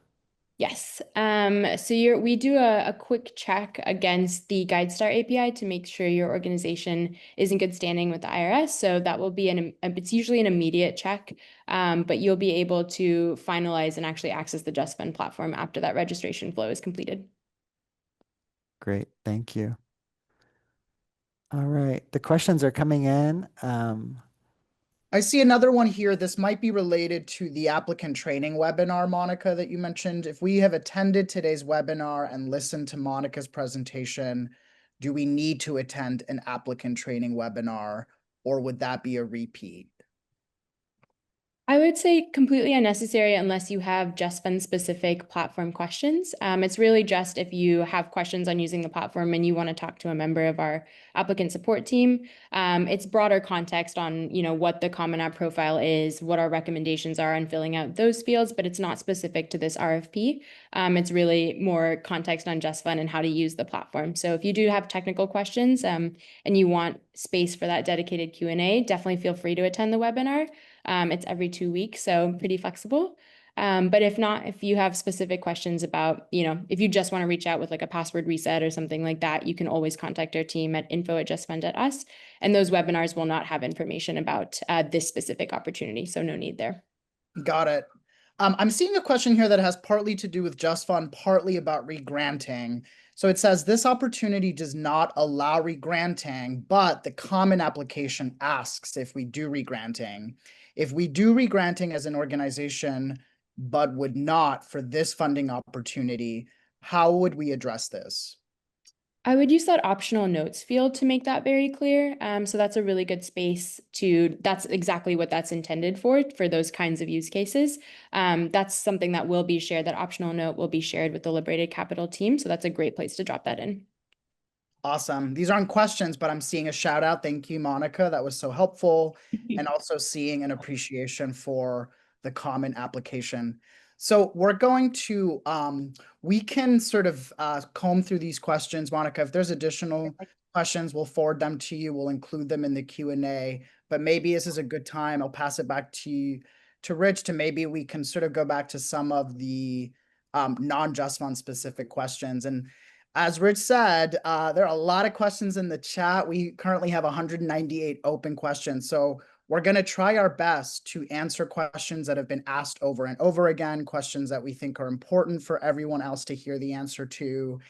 Yes. So we do a quick check against the GuideStar API to make sure your organization is in good standing with the IRS. So that will be it's usually an immediate check, but you'll be able to finalize and actually access the Just Fund platform after that registration flow is completed. Great, thank you. All right, the questions are coming in. I see another one here. This might be related to the applicant training webinar, Monica, that you mentioned. If we have attended today's webinar and listened to Monica's presentation, do we need to attend an applicant training webinar, or would that be a repeat? I would say completely unnecessary unless you have Just Fund specific platform questions. It's really just if you have questions on using the platform and you want to talk to a member of our applicant support team. It's broader context on, what the Common App profile is, what our recommendations are on filling out those fields, but it's not specific to this RFP. It's really more context on Just Fund and how to use the platform. So if you do have technical questions and you want space for that dedicated Q&A, definitely feel free to attend the webinar. It's every 2 weeks, so pretty flexible. But if not, if you have specific questions about, if you just want to reach out with like a password reset or something like that, you can always contact our team at info@justfund.us. And those webinars will not have information about this specific opportunity, so no need there. Got it. I'm seeing a question here that has partly to do with Just Fund, partly about regranting. So it says this opportunity does not allow regranting, but the common application asks if we do regranting. If we do regranting as an organization, but would not for this funding opportunity, how would we address this? I would use that optional notes field to make that very clear. So that's a really good space that's exactly what that's intended for those kinds of use cases. That's something that will be shared, that optional note will be shared with the Liberated Capital team. So that's a great place to drop that in. Awesome. These aren't questions, but I'm seeing a shout out. Thank you, Monica. That was so helpful. And also seeing an appreciation for the common application. So we're going to, we can sort of comb through these questions. Monica, if there's additional questions, we'll forward them to you. We'll include them in the Q&A, but maybe this is a good time. I'll pass it back to to Rich to maybe we can sort of go back to some of the non-just fund specific questions. And as Rich said, there are a lot of questions in the chat. We currently have 198 open questions. So we're going to try our best to answer questions that have been asked over and over again, questions that we think are important for everyone else to hear the answer to.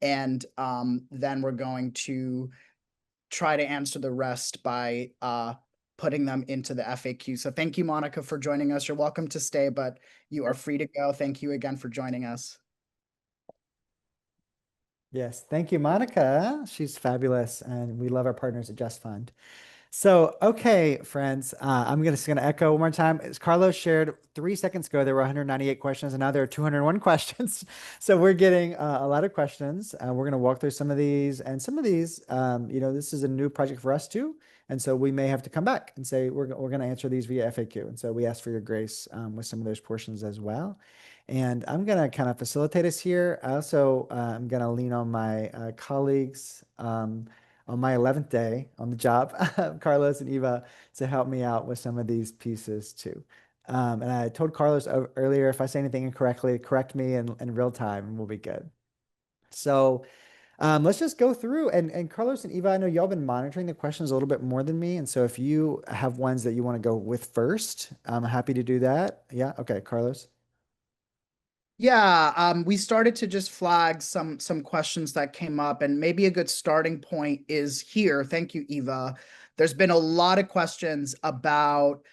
And then we're going to try to answer the rest by putting them into the FAQ. So thank you, Monica, for joining us. You're welcome to stay, but you are free to go. Thank you again for joining us. Yes, thank you, Monica. She's fabulous, and we love our partners at Just Fund. So, okay, friends, I'm just going to echo one more time. As Carlos shared 3 seconds ago, there were 198 questions, and now there are 201 questions. So we're getting a lot of questions. We're going to walk through some of these, and some of these, this is a new project for us too. And so we may have to come back and say, we're going to answer these via FAQ. And so we ask for your grace with some of those portions as well. And I'm going to kind of facilitate us here. Also, I'm going to lean on my colleagues on my 11th day on the job, Carlos and Eva, to help me out with some of these pieces too. And I told Carlos earlier, if I say anything incorrectly, correct me in real time and we'll be good. So let's just go through. And Carlos and Eva, I know y'all been monitoring the questions a little bit more than me. And so if you have ones that you want to go with first, I'm happy to do that. Yeah. Okay, Carlos. Yeah, we started to just flag some questions that came up, and maybe a good starting point is here. Thank you, Eva. There's been a lot of questions about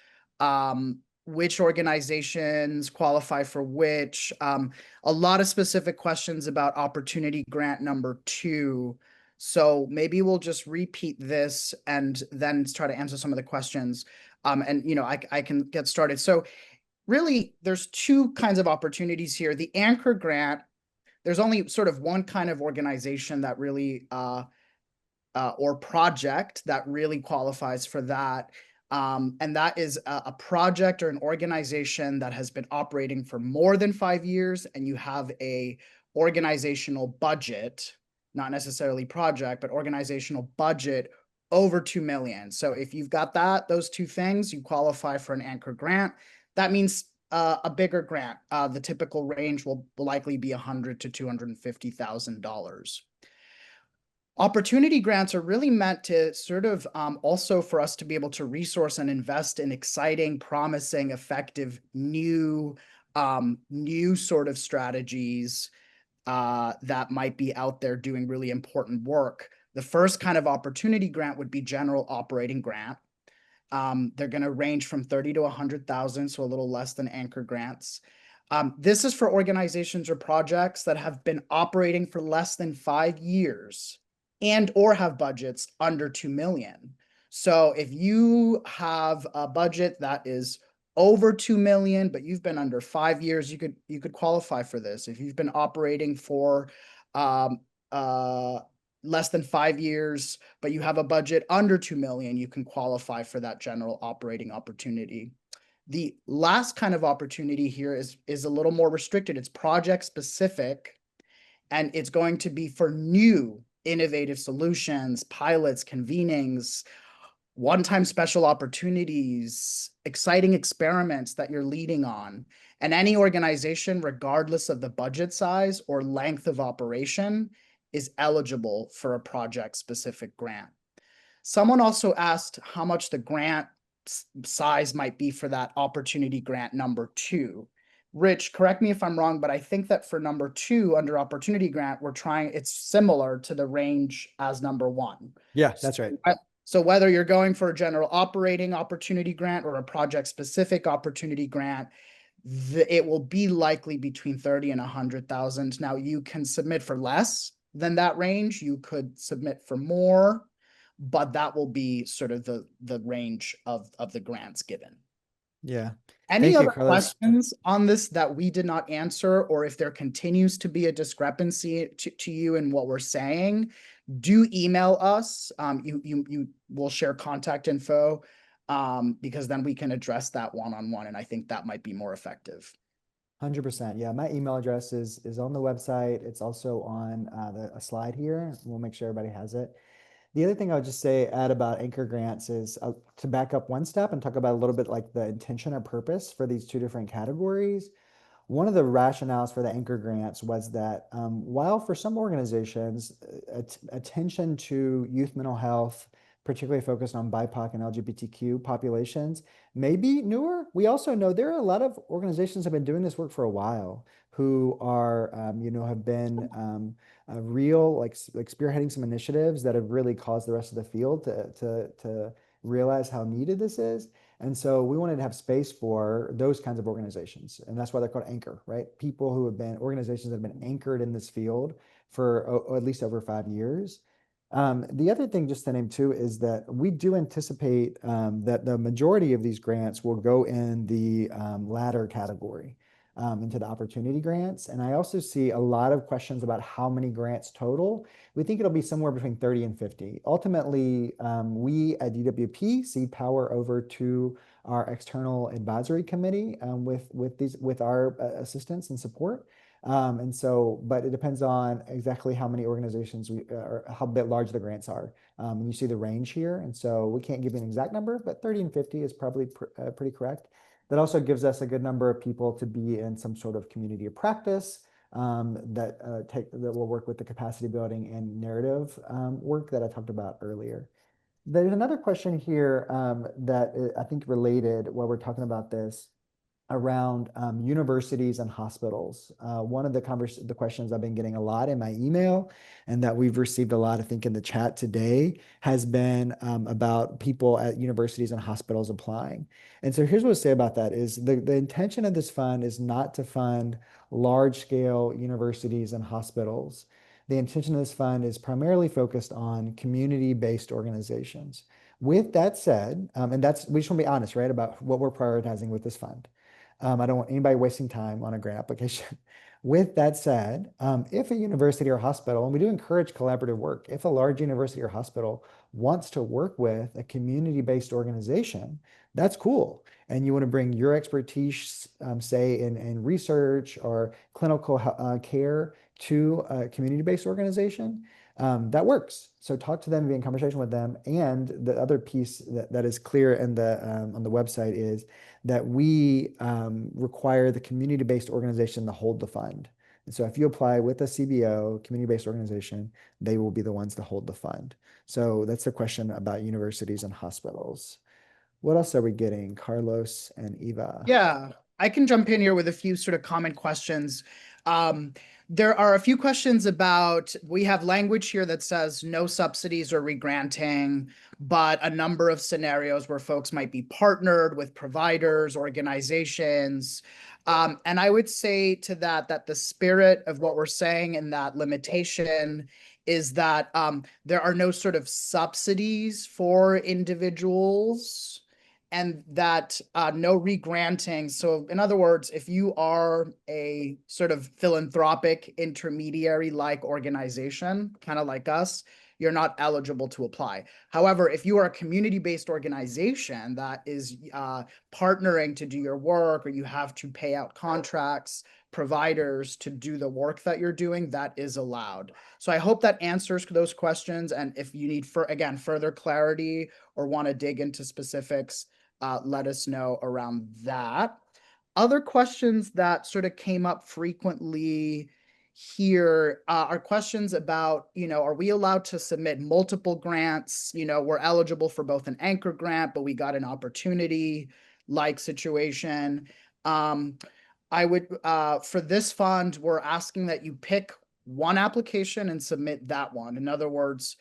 which organizations qualify for which, a lot of specific questions about opportunity grant number 2. So maybe we'll just repeat this and then try to answer some of the questions. And I can get started. So really, there's 2 kinds of opportunities here. The anchor grant, there's only sort of one kind of organization that really, or project that really qualifies for that. And that is a project or an organization that has been operating for more than 5 years, and you have a organizational budget, not necessarily project, but organizational budget over 2 million. So if you've got those 2 things, you qualify for an anchor grant. That means a bigger grant. The typical range will likely be $100,000 to $250,000. Opportunity grants are really meant to sort of also for us to be able to resource and invest in exciting, promising, effective, new sort of strategies that might be out there doing really important work. The first kind of opportunity grant would be general operating grant. They're going to range from 30 to 100,000, so a little less than anchor grants. This is for organizations or projects that have been operating for less than 5 years and or have budgets under 2 million. So if you have a budget that is over 2 million, but you've been under 5 years, you could qualify for this. If you've been operating for less than 5 years, but you have a budget under 2 million, you can qualify for that general operating opportunity. The last kind of opportunity here is a little more restricted. It's project specific, and it's going to be for new innovative solutions, pilots, convenings, one-time special opportunities, exciting experiments that you're leading on. And any organization, regardless of the budget size or length of operation, is eligible for a project-specific grant. Someone also asked how much the grant size might be for that opportunity grant number 2. Rich, correct me if I'm wrong, but I think that for number 2 under opportunity grant, it's similar to the range as number 1. Yeah, that's right. So whether you're going for a general operating opportunity grant or a project-specific opportunity grant, it will be likely between 30 and 100,000. Now you can submit for less than that range. You could submit for more, but that will be sort of the range of the grants given. Yeah. Any other questions on this that we did not answer, or if there continues to be a discrepancy to you in what we're saying, do email us. You will share contact info because then we can address that one-on-one, and I think that might be more effective. 100%. Yeah, my email address is on the website. It's also on a slide here. We'll make sure everybody has it. The other thing I would just add about anchor grants is to back up one step and talk about a little bit like the intention or purpose for these two different categories. One of the rationales for the anchor grants was that while for some organizations, attention to youth mental health, particularly focused on BIPOC and LGBTQ populations, may be newer. We also know there are a lot of organizations that have been doing this work for a while who are, have been real, like spearheading some initiatives that have really caused the rest of the field to realize how needed this is. And so we wanted to have space for those kinds of organizations. And that's why they're called anchor, right? People who have been, organizations that have been anchored in this field for at least over 5 years. The other thing just to name too is that we do anticipate that the majority of these grants will go in the latter category, into the opportunity grants. And I also see a lot of questions about how many grants total. We think it'll be somewhere between 30 and 50. Ultimately, we at DWP cede power over to our external advisory committee with our assistance and support. But it depends on exactly how many organizations or how bit large the grants are. And you see the range here. And so we can't give you an exact number, but 30 and 50 is probably pretty correct. That also gives us a good number of people to be in some sort of community of practice that will work with the capacity building and narrative work that I talked about earlier. There's another question here that I think related while we're talking about this around universities and hospitals. One of the questions I've been getting a lot in my email and that we've received a lot, I think, in the chat today has been about people at universities and hospitals applying. And so here's what I'll say about that is the intention of this fund is not to fund large-scale universities and hospitals. The intention of this fund is primarily focused on community-based organizations. With that said, and we just want to be honest, right, about what we're prioritizing with this fund. I don't want anybody wasting time on a grant application. With that said, if a university or hospital, and we do encourage collaborative work, if a large university or hospital wants to work with a community-based organization, that's cool. And you want to bring your expertise, say in research or clinical care to a community-based organization, that works. So talk to them, be in conversation with them. And the other piece that is clear in on the website is that we require the community-based organization to hold the fund. And so if you apply with a CBO, community-based organization, they will be the ones to hold the fund. So that's the question about universities and hospitals. What else are we getting, Carlos and Eva? Yeah, I can jump in here with a few sort of common questions. There are a few questions about, we have language here that says no subsidies or regranting, but a number of scenarios where folks might be partnered with providers, organizations. And I would say to that the spirit of what we're saying in that limitation is that there are no sort of subsidies for individuals, and that no regranting. So in other words, if you are a sort of philanthropic intermediary-like organization, kind of like us, you're not eligible to apply. However, if you are a community-based organization that is partnering to do your work, or you have to pay out contracts, providers to do the work that you're doing, that is allowed. So I hope that answers those questions. And if you need, again, further clarity or want to dig into specifics, let us know around that. Other questions that sort of came up frequently here are questions about, are we allowed to submit multiple grants? We're eligible for both an anchor grant, but we got an opportunity-like situation. I would, for this fund, we're asking that you pick one application and submit that one. In other words,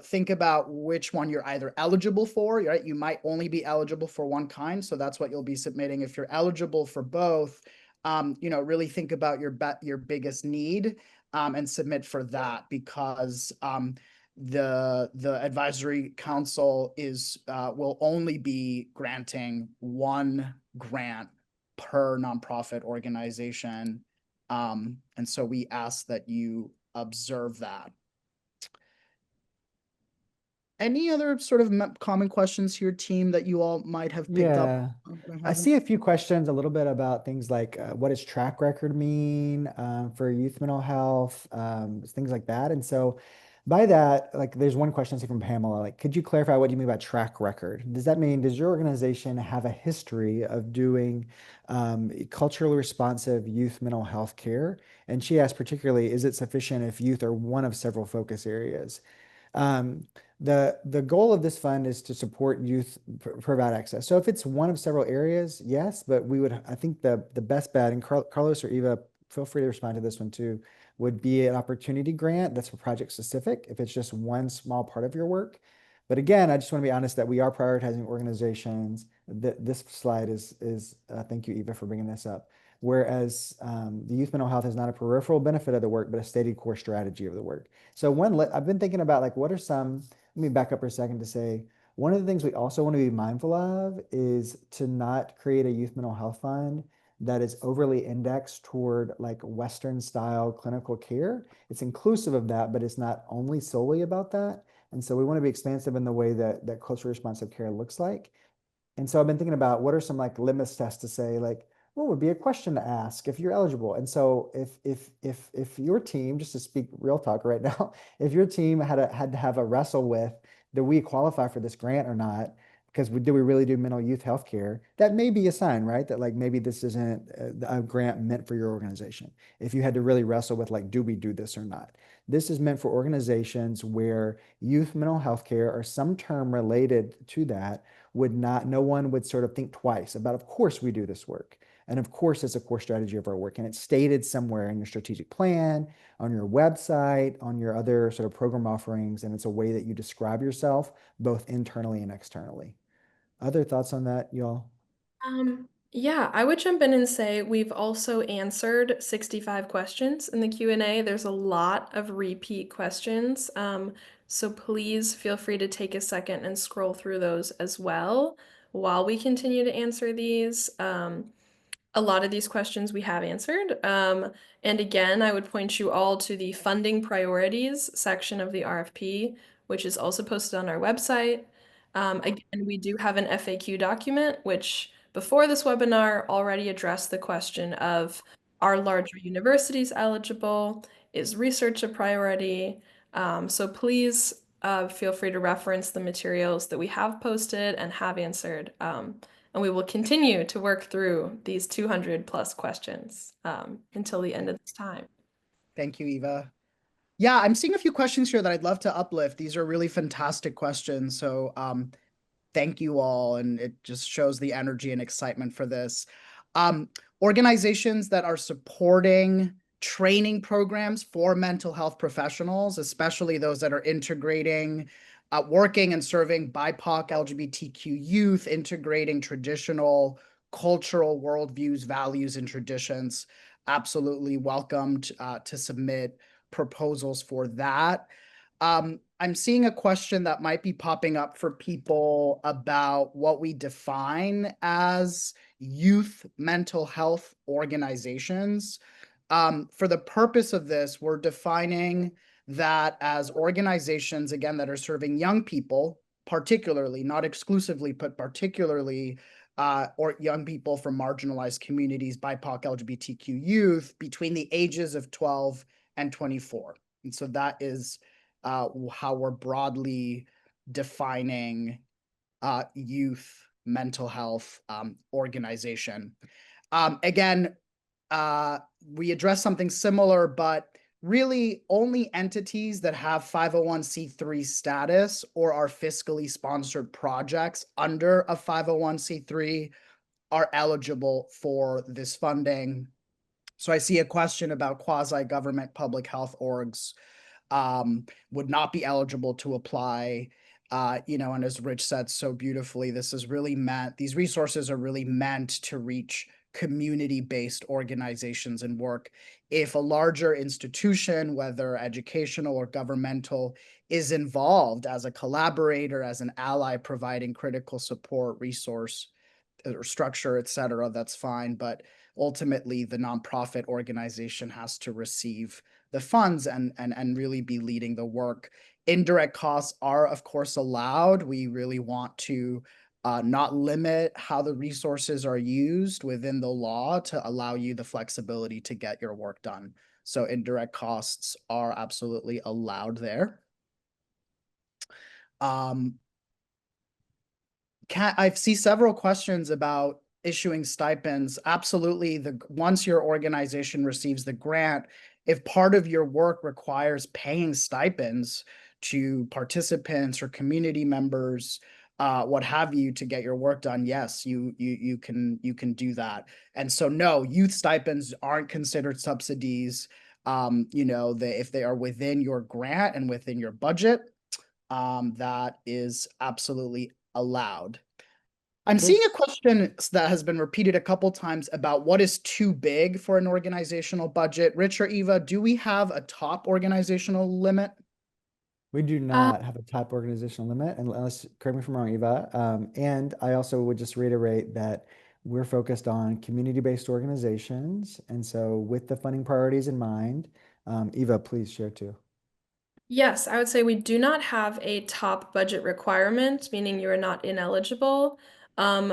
think about which one you're either eligible for, right? You might only be eligible for one kind, so that's what you'll be submitting. If you're eligible for both, really think about your biggest need and submit for that, because the advisory council will only be granting one grant per nonprofit organization. And so we ask that you observe that. Any other sort of common questions to your team that you all might have picked up? Yeah. that I haven't? see a few questions a little bit about things like what does track record mean for youth mental health, things like that. And so by that, like there's one question from Pamela, like, could you clarify what you mean by track record? Does that mean, does your organization have a history of doing culturally responsive youth mental health care? And she asked particularly, is it sufficient if youth are one of several focus areas? Um, the goal of this fund is to support youth provide access. So if it's one of several areas, yes, but we would, I think the best bet, and Carlos or Eva, feel free to respond to this one too, would be an opportunity grant that's for project specific if it's just one small part of your work. But again, I just want to be honest that we are prioritizing organizations. This slide is thank you, Eva, for bringing this up. Whereas the youth mental health is not a peripheral benefit of the work, but a stated core strategy of the work. So I've been thinking about like, what are some, let me back up for a second to say, one of the things we also want to be mindful of is to not create a youth mental health fund that is overly indexed toward like Western style clinical care. It's inclusive of that, but it's not only solely about that. And so we want to be expansive in the way that culturally responsive care looks like. And so I've been thinking about what are some like litmus tests to say like, what would be a question to ask if you're eligible? And so if your team, just to speak real talk right now, if your team had to have a wrestle with, do we qualify for this grant or not? Because do we really do mental youth health care? That may be a sign, right? That like maybe this isn't a grant meant for your organization. If you had to really wrestle with like, do we do this or not? This is meant for organizations where youth mental health care or some term related to that no one would sort of think twice about, of course we do this work. And of course, it's a core strategy of our work. And it's stated somewhere in your strategic plan, on your website, on your other sort of program offerings. And it's a way that you describe yourself both internally and externally. Other thoughts on that, y'all? Yeah, I would jump in and say we've also answered 65 questions in the Q&A. There's a lot of repeat questions. So please feel free to take a second and scroll through those as well while we continue to answer these. A lot of these questions we have answered. And again, I would point you all to the funding priorities section of the RFP, which is also posted on our website. Again, we do have an FAQ document, which before this webinar already addressed the question of, are larger universities eligible? Is research a priority? So please feel free to reference the materials that we have posted and have answered. And we will continue to work through these 200 plus questions until the end of this time. Thank you, Eva. Yeah, I'm seeing a few questions here that I'd love to uplift. These are really fantastic questions. So thank you all. And it just shows the energy and excitement for this. Organizations that are supporting training programs for mental health professionals, especially those that are integrating, working and serving BIPOC, LGBTQ youth, integrating traditional cultural worldviews, values, and traditions, absolutely welcomed to submit proposals for that. I'm seeing a question that might be popping up for people about what we define as youth mental health organizations. For the purpose of this, we're defining that as organizations, again, that are serving young people, particularly, not exclusively, but particularly or young people from marginalized communities, BIPOC, LGBTQ youth between the ages of 12 and 24. And so that is how we're broadly defining youth mental health organization. Again, we address something similar, but really only entities that have 501c3 status or are fiscally sponsored projects under a 501c3 are eligible for this funding. So I see a question about quasi-government public health orgs would not be eligible to apply. And as Rich said so beautifully, these resources are really meant to reach community-based organizations and work. If a larger institution, whether educational or governmental, is involved as a collaborator, as an ally, providing critical support, resource, or structure, et cetera, that's fine. But ultimately, the nonprofit organization has to receive the funds and really be leading the work. Indirect costs are, of course, allowed. We really want to not limit how the resources are used within the law to allow you the flexibility to get your work done. So indirect costs are absolutely allowed there. I see several questions about issuing stipends. Absolutely, once your organization receives the grant, if part of your work requires paying stipends to participants or community members, what have you, to get your work done, yes, you can do that. And so no, youth stipends aren't considered subsidies. If they are within your grant and within your budget, that is absolutely allowed. I'm seeing a question that has been repeated a couple times about what is too big for an organizational budget. Rich or Eva, do we have a top organizational limit? We do not have a top organizational limit, unless, correct me if I'm wrong, Eva. And I also would just reiterate that we're focused on community-based organizations. And so with the funding priorities in mind, Eva, please share too. Yes, I would say we do not have a top budget requirement, meaning you are not ineligible.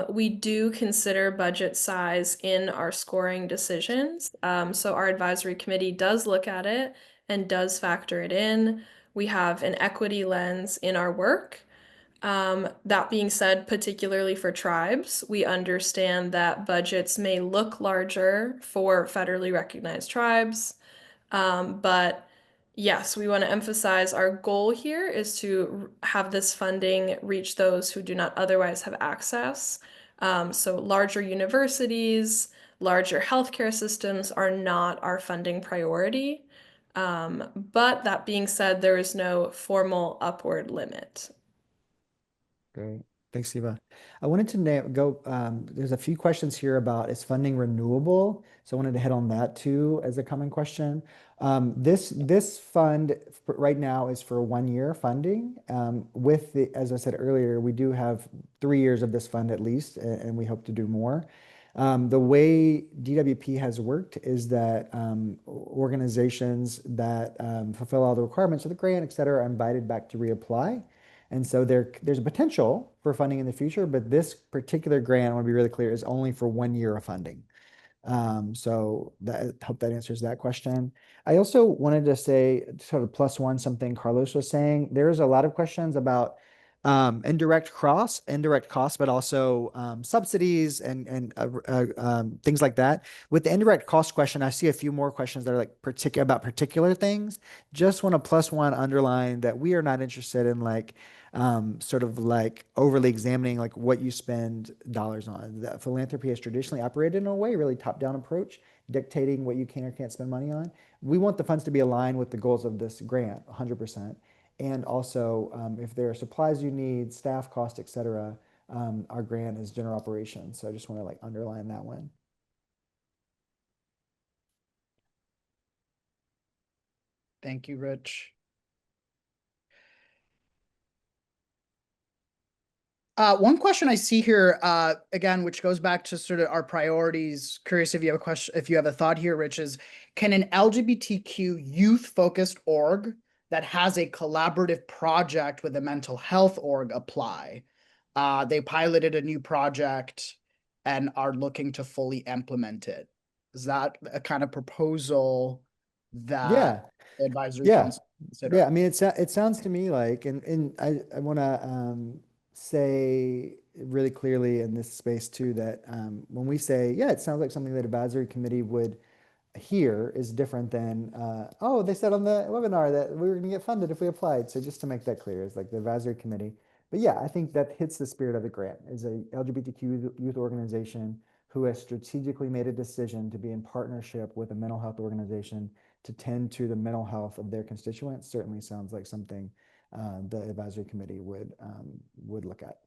We do consider budget size in our scoring decisions. So our advisory committee does look at it and does factor it in. We have an equity lens in our work. That being said, particularly for tribes, we understand that budgets may look larger for federally recognized tribes, but yes, we want to emphasize our goal here is to have this funding reach those who do not otherwise have access. So larger universities, larger healthcare systems are not our funding priority. But that being said, there is no formal upward limit. Great. Thanks, Eva. I wanted to there's a few questions here about, is funding renewable? So I wanted to hit on that too as a common question. This fund right now is for 1 year funding. As I said earlier, we do have 3 years of this fund at least, and we hope to do more. The way DWP has worked is that organizations that fulfill all the requirements of the grant, et cetera, are invited back to reapply. And so there's a potential for funding in the future, but this particular grant, I want to be really clear, is only for 1 year of funding. So hope that answers that question. I also wanted to say, sort of plus one, something Carlos was saying. There's a lot of questions about indirect costs, but also subsidies and things like that. With the indirect cost question, I see a few more questions that are like about particular things. Just want to plus one underline that we are not interested in sort of like overly examining like what you spend dollars on. The philanthropy has traditionally operated in a way, really top-down approach, dictating what you can or can't spend money on. We want the funds to be aligned with the goals of this grant, 100%. And also, if there are supplies you need, staff costs, et cetera, our grant is general operations. So I just want to like underline that one. Thank you, Rich. One question I see here, again, which goes back to sort of our priorities. Curious if you have a question, if you have a thought here, Rich, is can an LGBTQ youth-focused org that has a collaborative project with a mental health org apply? They piloted a new project and are looking to fully implement it. Is that a kind of proposal that the advisory council consider? Yeah, I mean, it sounds to me like, and I want to say really clearly in this space too, that when we say, yeah, it sounds like something that advisory committee would hear is different than, oh, they said on the webinar that we were going to get funded if we applied. So just to make that clear, it's like the advisory committee. But yeah, I think that hits the spirit of the grant, is a LGBTQ youth organization who has strategically made a decision to be in partnership with a mental health organization to tend to the mental health of their constituents. Certainly sounds like something the advisory committee would look at.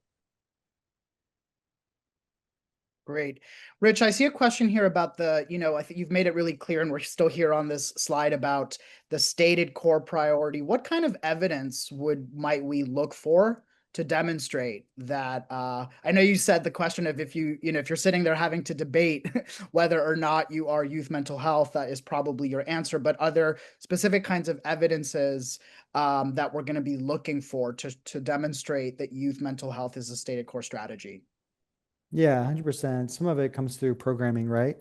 Great. Rich, I see a question here about I think you've made it really clear, and we're still here on this slide about the stated core priority. What kind of evidence might we look for demonstrate that, I know you said the question of if if you're sitting there having to debate whether or not you are youth mental health, that is probably your answer, but are there specific kinds of evidences that we're going to be looking for to demonstrate that youth mental health is a stated core strategy? Yeah, 100%. Some of it comes through programming, right?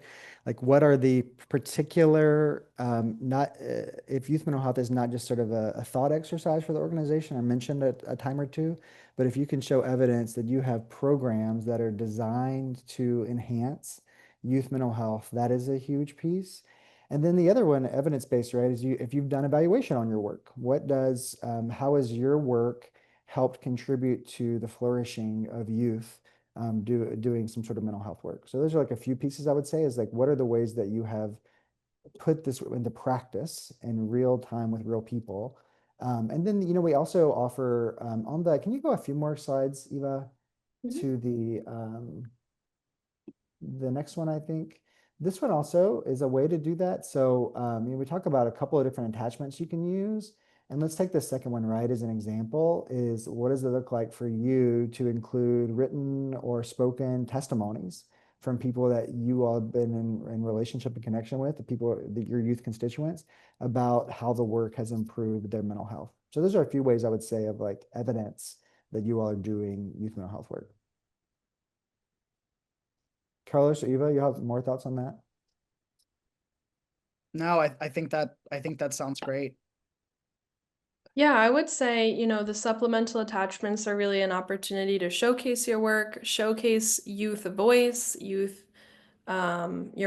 Like, what are the particular, not, if youth mental health is not just sort of a thought exercise for the organization, I mentioned it a time or two, but if you can show evidence that you have programs that are designed to enhance youth mental health, that is a huge piece. And then the other one, evidence-based, right, is if you've done evaluation on your work, how has your work helped contribute to the flourishing of youth? Doing some sort of mental health work. So those are like a few pieces I would say is like, what are the ways that you have put this into practice in real time with real people? And then, we also offer can you go a few more slides, Eva, to the next one, I think. This one also is a way to do that. So, we talk about a couple of different attachments you can use. And let's take the second one, right, as an example, is what does it look like for you to include written or spoken testimonies from people that you all have been in relationship and connection with, the people, your youth constituents, about how the work has improved their mental health. So those are a few ways I would say of like evidence that you all are doing youth mental health work. Carlos or Eva, you have more thoughts on that? No, I think that sounds great. Yeah, I would say, the supplemental attachments are really an opportunity to showcase your work, showcase youth voice, your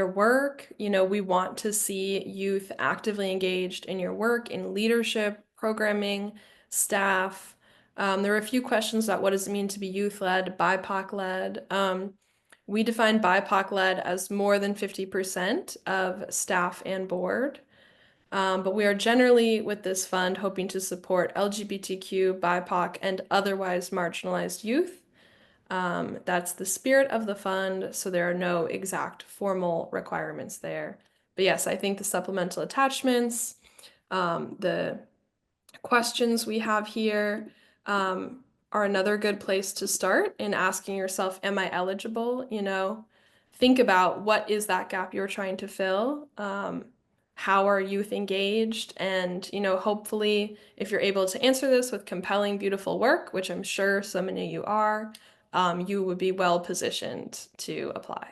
work. We want to see youth actively engaged in your work, in leadership, programming, staff. There are a few questions about what does it mean to be youth-led, BIPOC-led. We define BIPOC-led as more than 50% of staff and board. But we are generally, with this fund, hoping to support LGBTQ, BIPOC, and otherwise marginalized youth. That's the spirit of the fund, so there are no exact formal requirements there. But yes, I think the supplemental attachments, the questions we have here, are another good place to start in asking yourself, am I eligible? Think about what is that gap you're trying to fill? How are youth engaged? And, hopefully, if you're able to answer this with compelling, beautiful work, which I'm sure so many of you are, you would be well positioned to apply.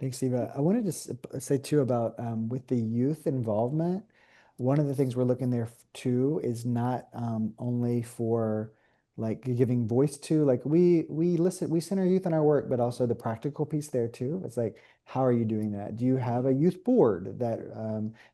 Thanks, Eva. I wanted to say too about with the youth involvement, one of the things we're looking there too is not only for like giving voice to, like we center youth in our work, but also the practical piece there too. It's like, how are you doing that? Do you have a youth board that,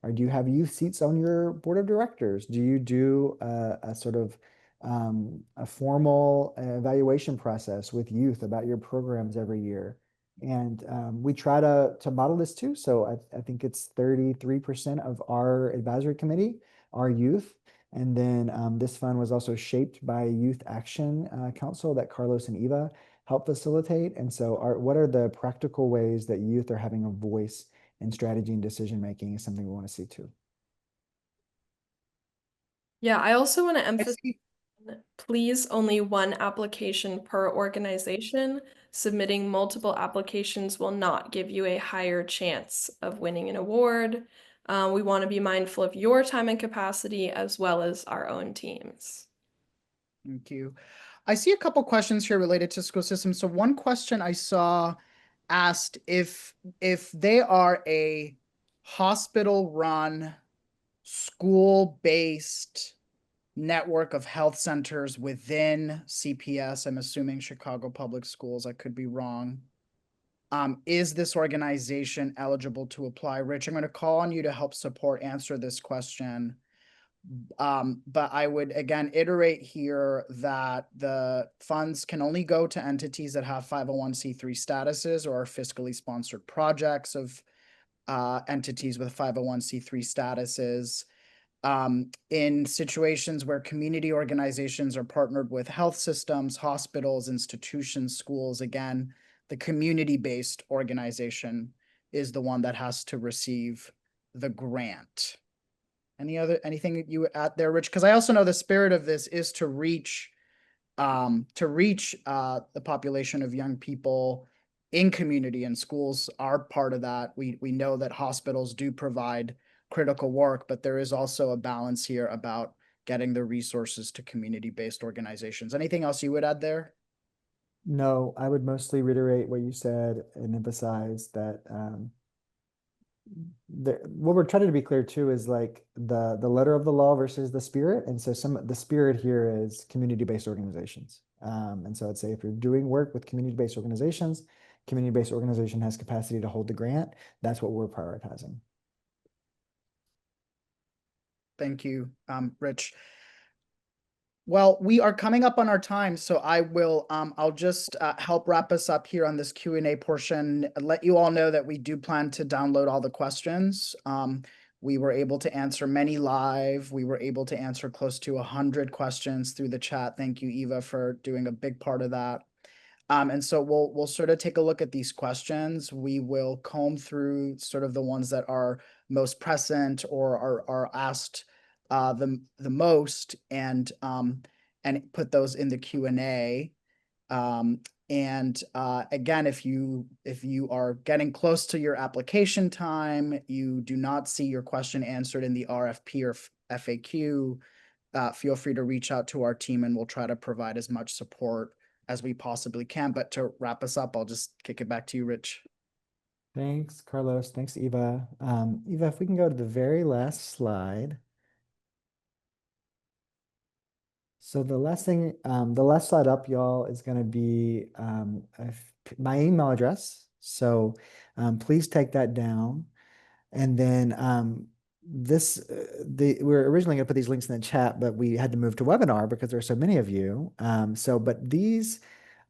or do you have youth seats on your board of directors? Do you do a sort of a formal evaluation process with youth about your programs every year? And we try to model this too. So I think it's 33% of our advisory committee are youth. And then this fund was also shaped by a Youth Action Council that Carlos and Eva help facilitate. And so what are the practical ways that youth are having a voice in strategy and decision making is something we want to see too. Yeah, I also want to emphasize, please, only one application per organization. Submitting multiple applications will not give you a higher chance of winning an award. We want to be mindful of your time and capacity as well as our own teams. Thank you. I see a couple questions here related to school systems. So one question I saw asked if they are a hospital-run, school-based network of health centers within CPS, I'm assuming Chicago Public Schools, I could be wrong. Is this organization eligible to apply? Rich, I'm going to call on you to help support answer this question. But I would again iterate here that the funds can only go to entities that have 501c3 statuses or are fiscally sponsored projects of entities with 501c3 statuses. In situations where community organizations are partnered with health systems, hospitals, institutions, schools, again, the community-based organization is the one that has to receive the grant. Anything you add there, Rich? Because I also know the spirit of this is to reach to reach the population of young people in community, and schools are part of that. We know that hospitals do provide critical work, but there is also a balance here about getting the resources to community-based organizations. Anything else you would add there? No, I would mostly reiterate what you said and emphasize that what we're trying to be clear too is like the letter of the law versus the spirit. And so the spirit here is community-based organizations. And so I'd say if you're doing work with community-based organizations, community-based organization has capacity to hold the grant. That's what we're prioritizing. Thank you, Rich. Well, we are coming up on our time, so I'll just help wrap us up here on this Q&A portion. Let you all know that we do plan to download all the questions. We were able to answer many live. We were able to answer close to 100 questions through the chat. Thank you, Eva, for doing a big part of that. And so we'll sort of take a look at these questions. We will comb through sort of the ones that are most present or are asked the most, and put those in the Q&A. Again, if you are getting close to your application time, you do not see your question answered in the RFP or FAQ, feel free to reach out to our team and we'll try to provide as much support as we possibly can. But to wrap us up, I'll just kick it back to you, Rich. Thanks, Carlos. Thanks, Eva. Eva, if we can go to the very last slide. So the last slide up, y'all, is going to be my email address. So please take that down. And then we were originally going to put these links in the chat, but we had to move to webinar because there are so many of you. But these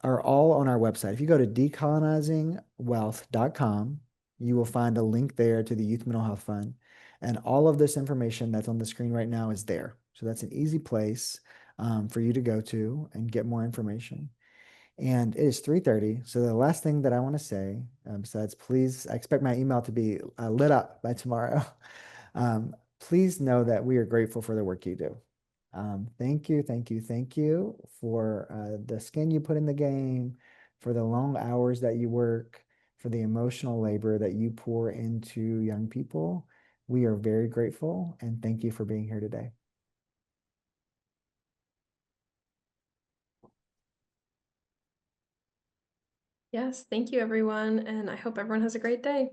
are all on our website. If you go to decolonizingwealth.com, you will find a link there to the Youth Mental Health Fund. And all of this information that's on the screen right now is there. So that's an easy place for you to go to and get more information. And it is 3:30. So the last thing that I want to say, besides, please, I expect my email to be lit up by tomorrow. Please know that we are grateful for the work you do. Thank you, thank you, thank you for the skin you put in the game, for the long hours that you work, for the emotional labor that you pour into young people. We are very grateful, and thank you for being here today. Yes, thank you, everyone, and I hope everyone has a great day.